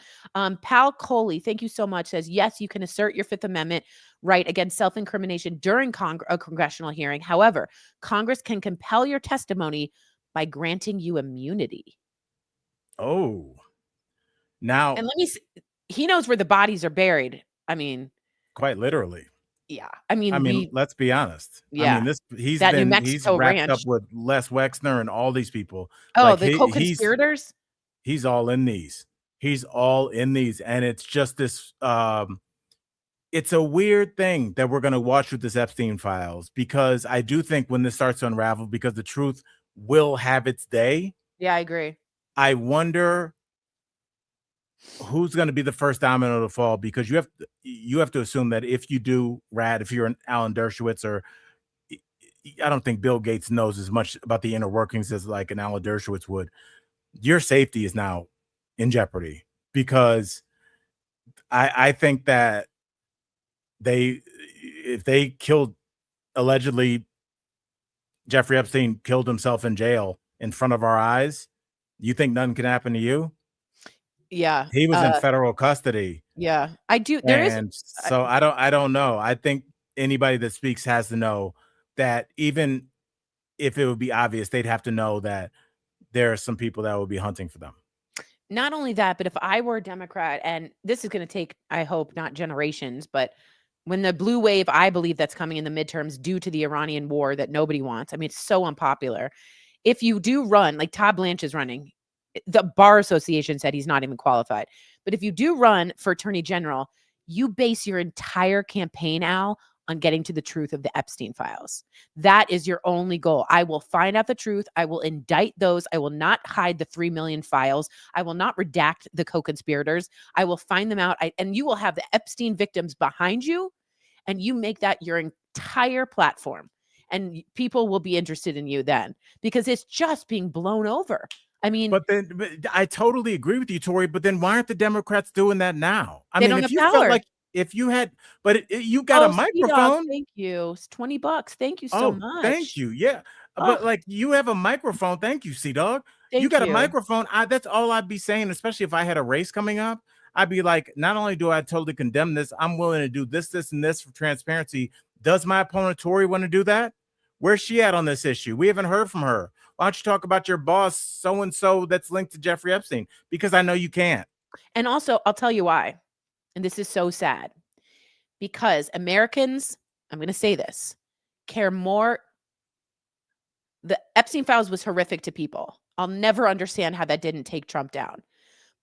Pal Coley, thank you so much, says, yes, you can assert your Fifth Amendment right against self-incrimination during a congressional hearing. However, Congress can compel your testimony by granting you immunity. Oh, now, And let me see, he knows where the bodies are buried. I mean, quite literally. yeah. I mean, let's be honest. Yeah. I mean, he's That New he's Mexico wrapped ranch. up with Les Wexner and all these people. Oh, Like, the co-conspirators? He's all in these. He's all in these. And it's just this, it's a weird thing that we're going to watch with this Epstein files, because I do think when this starts to unravel, because the truth will have its day. Yeah, I agree. I wonder who's going to be the first domino to fall, because you have to assume that if you do if you're an Alan Dershowitz, or I don't think Bill Gates knows as much about the inner workings as like an Alan Dershowitz would, your safety is now in jeopardy, because I think that if they killed, allegedly Jeffrey Epstein killed himself in jail in front of our eyes, you think nothing can happen to you? Yeah. He was in federal custody. Yeah. I do. There is. And so I don't know. I think anybody that speaks has to know that even if it would be obvious, they'd have to know that there are some people that will be hunting for them. Not only that, but if I were a Democrat, and this is going to take, I hope, not generations, but when the blue wave, I believe that's coming in the midterms due to the Iranian war that nobody wants. I mean, it's so unpopular. If you do run, like Todd Blanche is running, the Bar Association said he's not even qualified. But if you do run for Attorney General, you base your entire campaign, Al, on getting to the truth of the Epstein files. That is your only goal. I will find out the truth. I will indict those. I will not hide the 3 million files. I will not redact the co-conspirators. I will find them out. And you will have the Epstein victims behind you, and you make that your entire platform. And people will be interested in you then, because it's just being blown over. I mean, but I totally agree with you, Tori. But then why aren't the Democrats doing that now? I mean, if you felt like if you had, but you got a microphone. Thank you. It's $20. Thank you so much. Thank you. Yeah. But like you have a microphone. Thank you, C-Dog. You got a microphone. That's all I'd be saying, especially if I had a race coming up. I'd be like, not only do I totally condemn this, I'm willing to do this, this, and this for transparency. Does my opponent Tori want to do that? Where's she at on this issue? We haven't heard from her. Why don't you talk about your boss, so-and-so that's linked to Jeffrey Epstein? Because I know you can't. And also, I'll tell you why. And this is so sad. Because Americans, I'm going to say this, care more. The Epstein files was horrific to people. I'll never understand how that didn't take Trump down.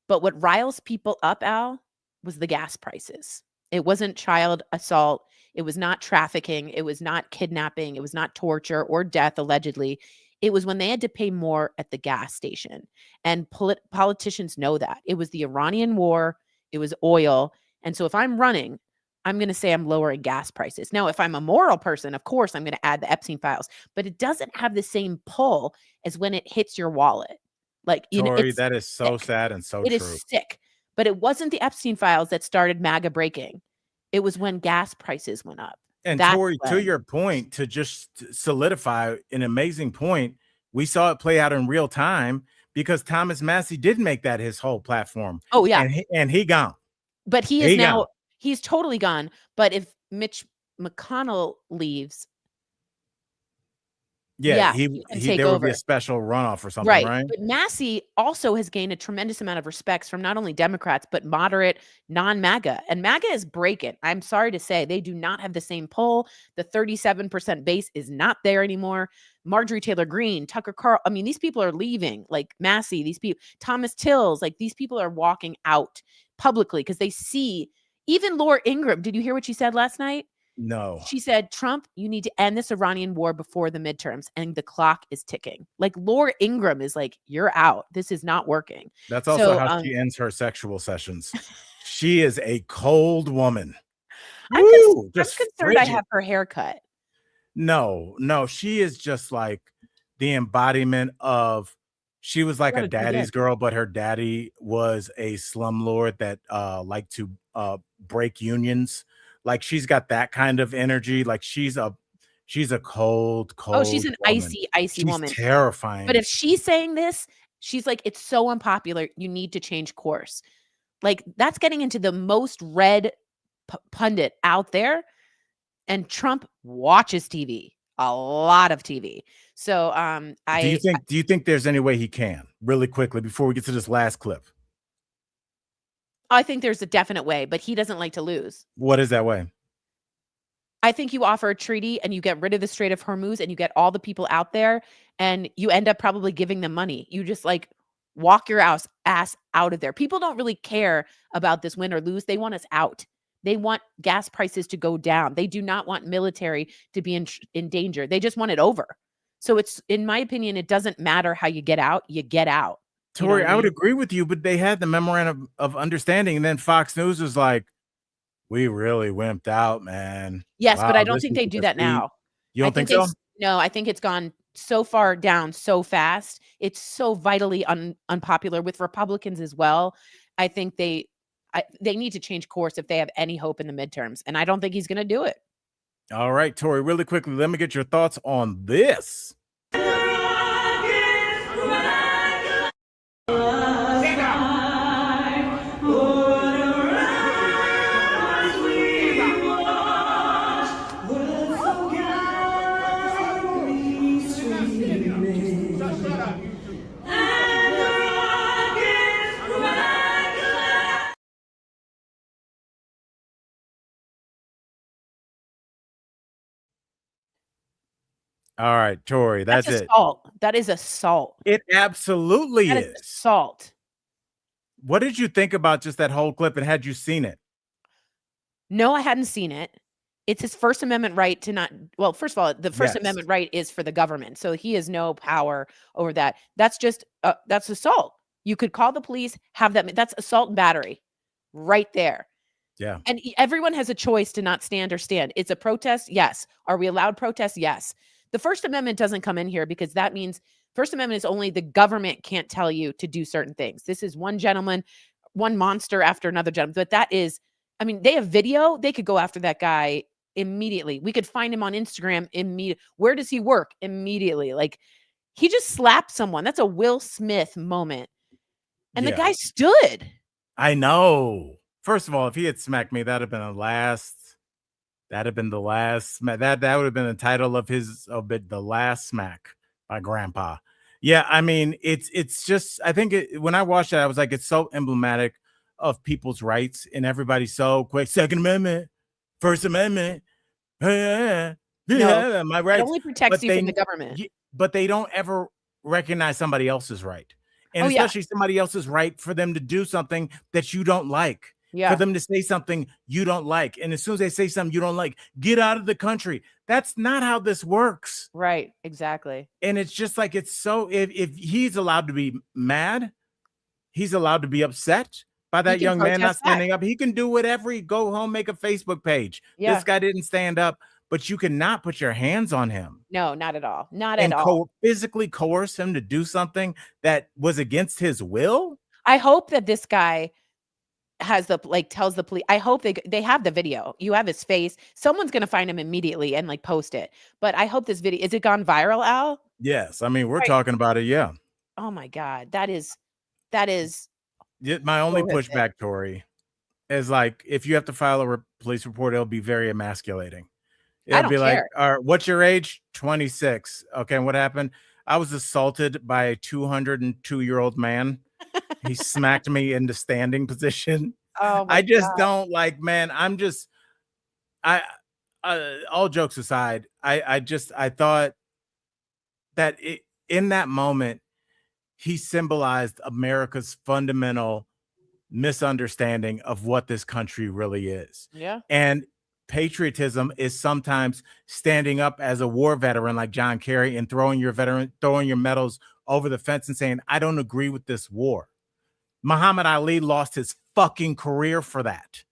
But what riles people up, Al, was the gas prices. It wasn't child assault. It was not trafficking. It was not kidnapping. It was not torture or death, allegedly. It was when they had to pay more at the gas station. And politicians know that. It was the Iranian war. It was oil. And so if I'm running, I'm going to say I'm lowering gas prices. Now, if I'm a moral person, of course, I'm going to add the Epstein files. But it doesn't have the same pull as when it hits your wallet. Like, Tori, that is so sad and so true. It is sick. But it wasn't the Epstein files that started MAGA breaking. It was when gas prices went up. And Tori, to your point, to just solidify an amazing point, we saw it play out in real time because Thomas Massie did make that his whole platform. Oh, yeah. And he gone. But he is now, he's totally gone. But if Mitch McConnell leaves, there would be a special runoff or something, right? But Massie also has gained a tremendous amount of respect from not only Democrats, but moderate non-MAGA. And MAGA is breaking. I'm sorry to say, they do not have the same pull. The 37% base is not there anymore. Marjorie Taylor Greene, Tucker Carlson. I mean, these people are leaving, like Massie, these people, Thomas Tills, like these people are walking out publicly because they see, even Laura Ingraham. Did you hear what she said last night? No. She said, Trump, you need to end this Iranian war before the midterms, and the clock is ticking. Like Laura Ingraham is like, you're out. This is not working. That's also how she ends her sexual sessions. She is a cold woman. I'm concerned I have her haircut. No, she is just like the embodiment of, she was like a daddy's girl, but her daddy was a slumlord that liked to break unions. Like she's got that kind of energy. Like she's a cold. Oh, she's an woman. icy woman. Terrifying. But if she's saying this, she's like, it's so unpopular. You need to change course. Like that's getting into the most read pundit out there. And Trump watches TV, a lot of TV. So do you think there's any way he can, really quickly, before we get to this last clip? I think there's a definite way, but he doesn't like to lose. What is that way? I think you offer a treaty and you get rid of the Strait of Hormuz and you get all the people out there and you end up probably giving them money. You just like walk your ass out of there. People don't really care about this win or lose. They want us out. They want gas prices to go down. They do not want military to be in danger. They just want it over. So it's, in my opinion, it doesn't matter how you get out. You get out. Tori, I would agree with you, but they had the memorandum of understanding, and then Fox News was like, "We really wimped out, man." Yes, but I don't think they do that now. You don't think so? No, I think it's gone so far down so fast. It's so vitally unpopular with Republicans as well. I think they need to change course if they have any hope in the midterms, and I don't think he's going to do it. All right, Tori, really quickly, let me get your thoughts on this. All right, Tori, that's it. assault. That is assault. It absolutely That is. is assault. What did you think about just that whole clip, and had you seen it? No, I hadn't seen it. It's his First Amendment right to not. Well, first of all, the First Yes. Amendment right is for the government, so he has no power over that. That's just that's assault. You could call the police, have that. That's assault and battery, right there. Yeah. And everyone has a choice to not stand or stand. It's a protest. Yes. Are we allowed protests? Yes. The First Amendment doesn't come in here because that means First Amendment is only the government can't tell you to do certain things. This is one gentleman, one monster after another gentleman. But that is, I mean, they have video. They could go after that guy immediately. We could find him on Instagram immediately. Where does he work? Immediately. Like, he just slapped someone. That's a Will Smith moment. And the guy stood. I know. First of all, if he had smacked me, that'd have been the last. That'd have been the last. That would have been the title of the last smack by Grandpa. Yeah, I mean, it's just. I think when I watched it, I was like, it's so emblematic of people's rights, and everybody's so quick. Second Amendment, First Amendment. My rights. It only protects you from the government. But they don't ever recognize somebody else's right. And especially somebody else's right for them to do something that you don't like. Yeah. For them to say something you don't like. And as soon as they say something you don't like, get out of the country. That's not how this works. Right. Exactly. And it's just like, it's so, if he's allowed to be mad, he's allowed to be upset by that young man not standing up. He can do whatever. Go home, make a Facebook page. Yeah. This guy didn't stand up, but you cannot put your hands on him. No, not at all. Not at all. Physically coerce him to do something that was against his will. I hope that this guy has tells the police. I hope they have the video. You have his face. Someone's going to find him immediately and post it. But I hope this video, is it gone viral, Al? Yes. I mean, we're talking about it. Yeah. Oh my God. That is my only pushback, Tori, is like, if you have to file a police report, it'll be very emasculating. It'll be like, all right, what's your age? 26. Okay. And what happened? I was assaulted by a 202-year-old man. He smacked me into standing position. Oh I just don't like, man. All jokes aside, I thought that in that moment, he symbolized America's fundamental misunderstanding of what this country really is. Yeah. And patriotism is sometimes standing up as a war veteran like John Kerry and throwing your medals over the fence and saying, I don't agree with this war. Muhammad Ali lost his fucking career for that.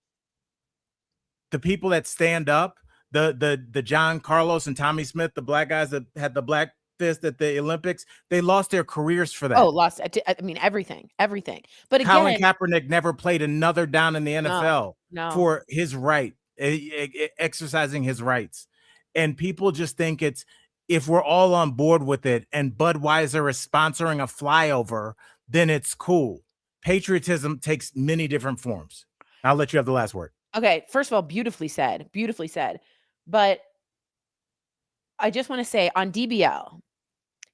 The people that stand up, the John Carlos and Tommy Smith, the black guys that had the black fist at the Olympics, they lost their careers for that. Oh, lost. I mean, everything. But again, Colin Kaepernick never played another down in the NFL for his right, exercising his rights. And people just think if we're all on board with it and Budweiser is sponsoring a flyover, then it's cool. Patriotism takes many different forms. I'll let you have the last word. Okay. First of all, beautifully said. But I just want to say on DBL,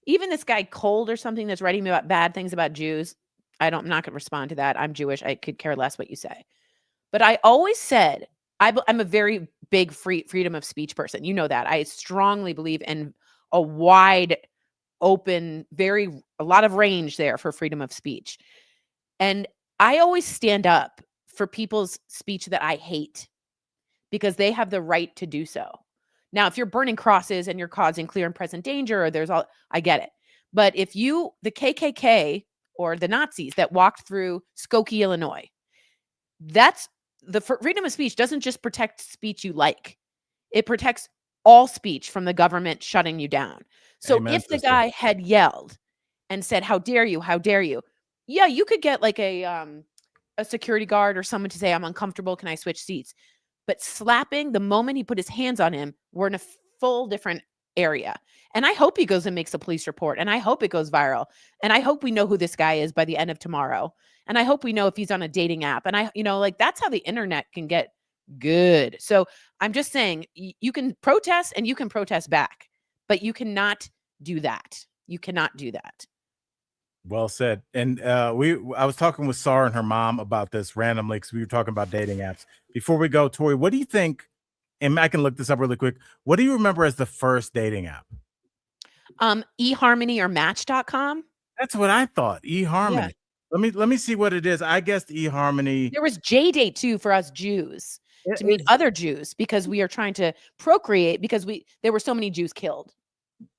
even this guy Cold or something that's writing me about bad things about Jews, I'm not going to respond to that. I'm Jewish. I could care less what you say. But I always said, I'm a very big freedom of speech person. You know that. I strongly believe in a wide open, a lot of range there for freedom of speech. And I always stand up for people's speech that I hate because they have the right to do so. Now, if you're burning crosses and you're causing clear and present danger, or I get it. But if the KKK or the Nazis that walked through Skokie, Illinois, that's the freedom of speech doesn't just protect speech you like. It protects all speech from the government shutting you down. So Amen, if the guy had yelled and said, how dare you? How dare you? Yeah, you could get a security guard or someone to say, I'm uncomfortable. Can I switch seats? But slapping, the moment he put his hands on him, we're in a full different area. And I hope he goes and makes a police report. And I hope it goes viral. And I hope we know who this guy is by the end of tomorrow. And I hope we know if he's on a dating app. And that's how the internet can get good. So I'm just saying, you can protest and you can protest back, but you cannot do that. You cannot do that. Well said. And I was talking with Sarah and her mom about this randomly because we were talking about dating apps. Before we go, Tori, what do you think? And I can look this up really quick. What do you remember as the first dating app? eHarmony or Match.com. That's what I thought. eHarmony. Let me see what it is. I guess eHarmony. There was J-Date too for us Jews to meet other Jews because we are trying to procreate because there were so many Jews killed.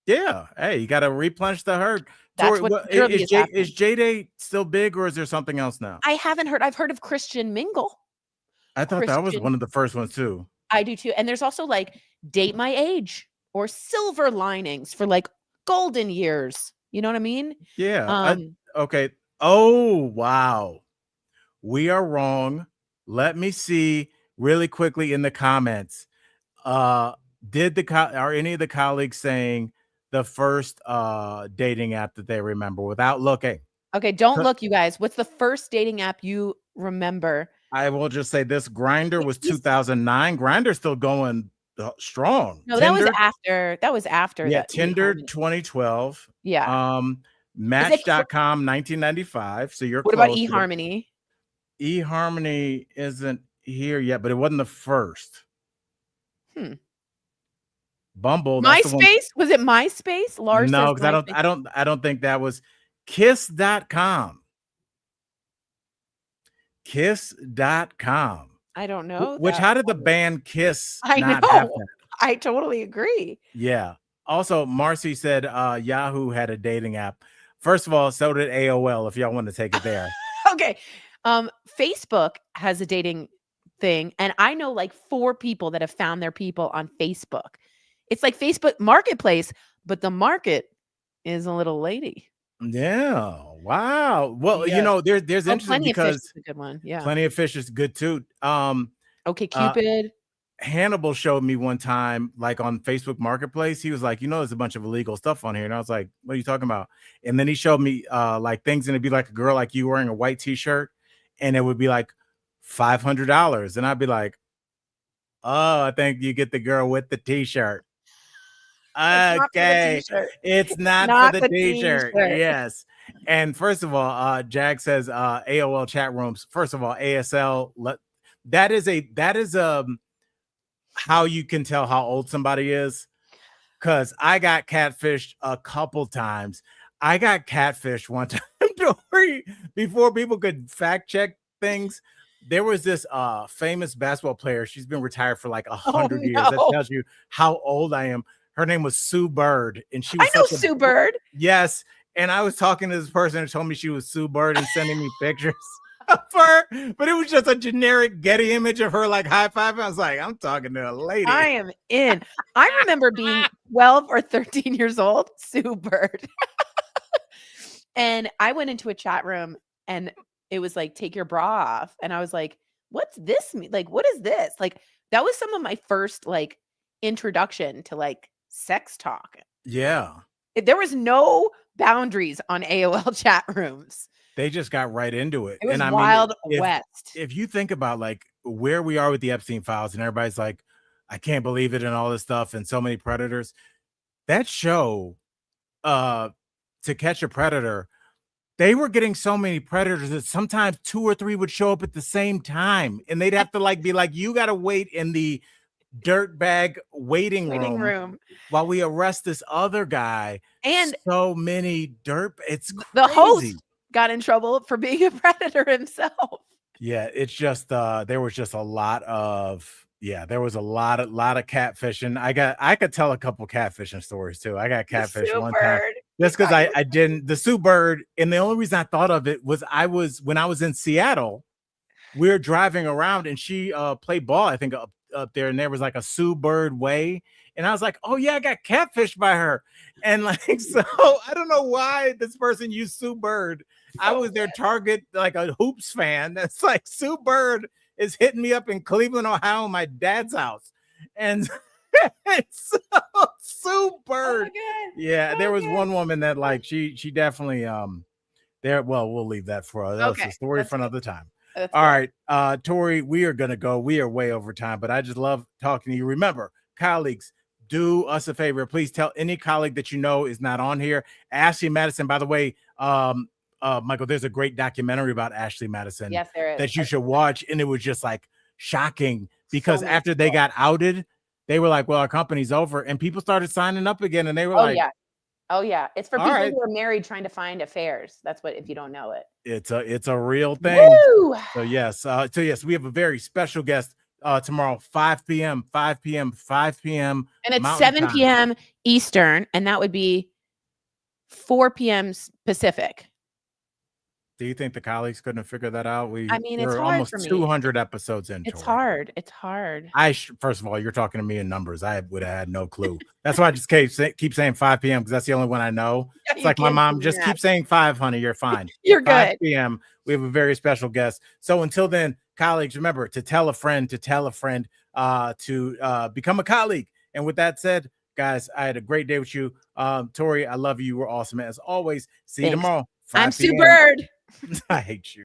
Yeah. Hey, you got to replenish the herd. That's what is is J-Date still big or is there something else now? I haven't heard. I've heard of Christian Mingle. I thought that was one of the first ones too. I do too. And there's also like Date My Age or Silver Linings for like golden years. You know what I mean? Yeah. Okay. Oh, wow. We are wrong. Let me see really quickly in the comments. Are any of the colleagues saying the first dating app that they remember without looking? Okay, don't look, you guys. What's the first dating app you remember? I will just say this: Grindr was 2009. Grindr's still going strong. No, Tinder, that was after. Yeah, that Tinder 2012. Yeah. Match.com 1995. So you're what close. About eHarmony? eHarmony isn't here yet, but it wasn't the first. Bumble. MySpace? Was it MySpace? Lars no, because I don't think that was Kiss.com. Kiss.com. I don't know. How did the band Kiss I not know. have that? I totally agree. Yeah. Also, Marcy said Yahoo had a dating app. First of all, so did AOL, if y'all want to take it there. Okay. Facebook has a dating thing, and I know like 4 people that have found their people on Facebook. It's like Facebook Marketplace, but the market is a little lady. Yeah. Wow. Well, you know, there's interesting Plenty because of Fish is a good one. Yeah. Plenty of Fish is good too. Okay, Cupid. Hannibal showed me one time, like on Facebook Marketplace, he was like, there's a bunch of illegal stuff on here. And I was like, what are you talking about? And then he showed me like things, and it'd be like a girl like you wearing a white t-shirt, and it would be like $500. And I'd be like, oh, I think you get the girl with the t-shirt. Okay. It's not for the t-shirt. Yes. And first of all, Jack says AOL chat rooms. First of all, ASL, that is how you can tell how old somebody is, because I got catfished a couple times. I got catfished one time before people could fact check things. There was this famous basketball player. She's been retired for like 100 years. That tells you how old I am. Her name was Sue Bird, and she was Sue Bird. Yes, and I was talking to this person who told me she was Sue Bird and sending me pictures of her, but it was just a generic Getty image of her like high five. I was like, I'm talking to a lady. I am in. I remember being 12 or 13 years old, Sue Bird. And I went into a chat room and it was like, take your bra off. And I was like, what's this mean? Like, what is this? Like, that was some of my first like introduction to like sex talk. Yeah. There was no boundaries on AOL chat rooms. They just got right into it. It was and Wild West. If you think about like where we are with the Epstein files, and everybody's like, I can't believe it, and all this stuff, and so many predators. That show, To Catch a Predator, they were getting so many predators that sometimes 2 or 3 would show up at the same time, and they'd have to like be like, you got to wait in the dirtbag waiting room while we arrest this other guy. And so many it's crazy. The host got in trouble for being a predator himself. Yeah, it's just there was just a lot of catfishing. I could tell a couple catfishing stories too. I got catfished one time just because I didn't the Sue Bird, and the only reason I thought of it was when I was in Seattle, we were driving around and she played ball, I think up there, and there was like a Sue Bird way, and I was like, oh yeah, I got catfished by her. And like, so I don't know why this person used Sue Bird. I was their target, like a hoops fan. That's like, Sue Bird is hitting me up in Cleveland, Ohio, my dad's house. And so Sue Bird. There was one woman that like she definitely we'll leave that for that's a story for another time. All right, Tori, we are gonna go. We are way over time, but I just love talking to you. Remember, colleagues, do us a favor. Please tell any colleague that you know is not on here. Ashley Madison, by the way, Michael, there's a great documentary about Ashley Madison. Yes, there is. That you should watch, and it was just like shocking because after they got outed, they were like, "Well, our company's over," and people started signing up again, and they were Oh yeah, it's for All people right. who are married trying to find affairs. That's what if you don't know it. It's a real thing. Woo! So yes, we have a very special guest tomorrow, 5 p.m. And it's Mountain 7 Time. p.m. Eastern, and that would be 4 p.m. Pacific. Do you think the colleagues couldn't have figured that out? I mean, it's we're hard almost for me. 200 episodes in. It's Tori. hard. It's hard. First of all, you're talking to me in numbers. I would have had no clue. That's why I just keep saying 5 p.m. because that's the only one I know. Yeah, It's you like my can't mom, do just that. keep saying 5, honey. You're fine. You're 5 good. p.m. We have a very special guest. So until then, colleagues, remember to tell a friend to become a colleague. And with that said, guys, I had a great day with you. Tori, I love you. You were awesome as always. See you Thanks. tomorrow. 5 I'm Sue p.m. Bird. I hate you.